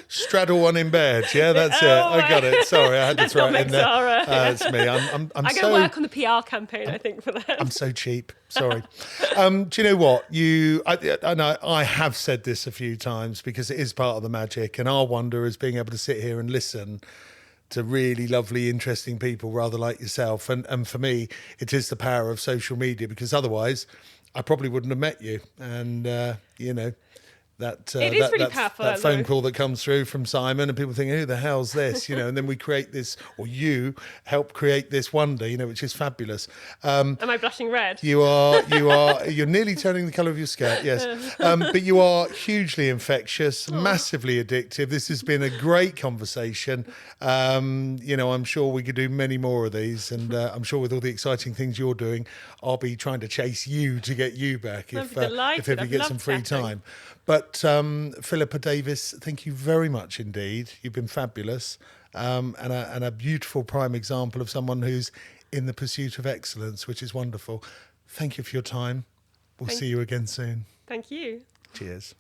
Straddle one in bed. Yeah, that's it. I got it. Sorry, I had to throw it in there. It's me. I'm I go work on the PR campaign, I think, for that. I'm so cheap. Sorry. Do you know what? I know I have said this a few times because it is part of the magic, and our wonder is being able to sit here and listen to really lovely, interesting people, rather like yourself. And for me, it is the power of social media, because otherwise I probably wouldn't have met you. And, It is really powerful, that phone though. call that comes through from Simon, and people think, who the hell's this? You know, and then we create this, or you help create this wonder, you know, which is fabulous. Am I blushing red? You're nearly turning the colour of your skirt, yes. But you are hugely infectious, massively addictive. This has been a great conversation. You know, I'm sure we could do many more of these, and I'm sure with all the exciting things you're doing, I'll be trying to chase you to get you back if ever you get some free time. But Philippa Davies, thank you very much indeed. You've been fabulous, and a beautiful prime example of someone who's in the pursuit of excellence, which is wonderful. Thank you for your time. We'll see you again soon. Thank you. Cheers.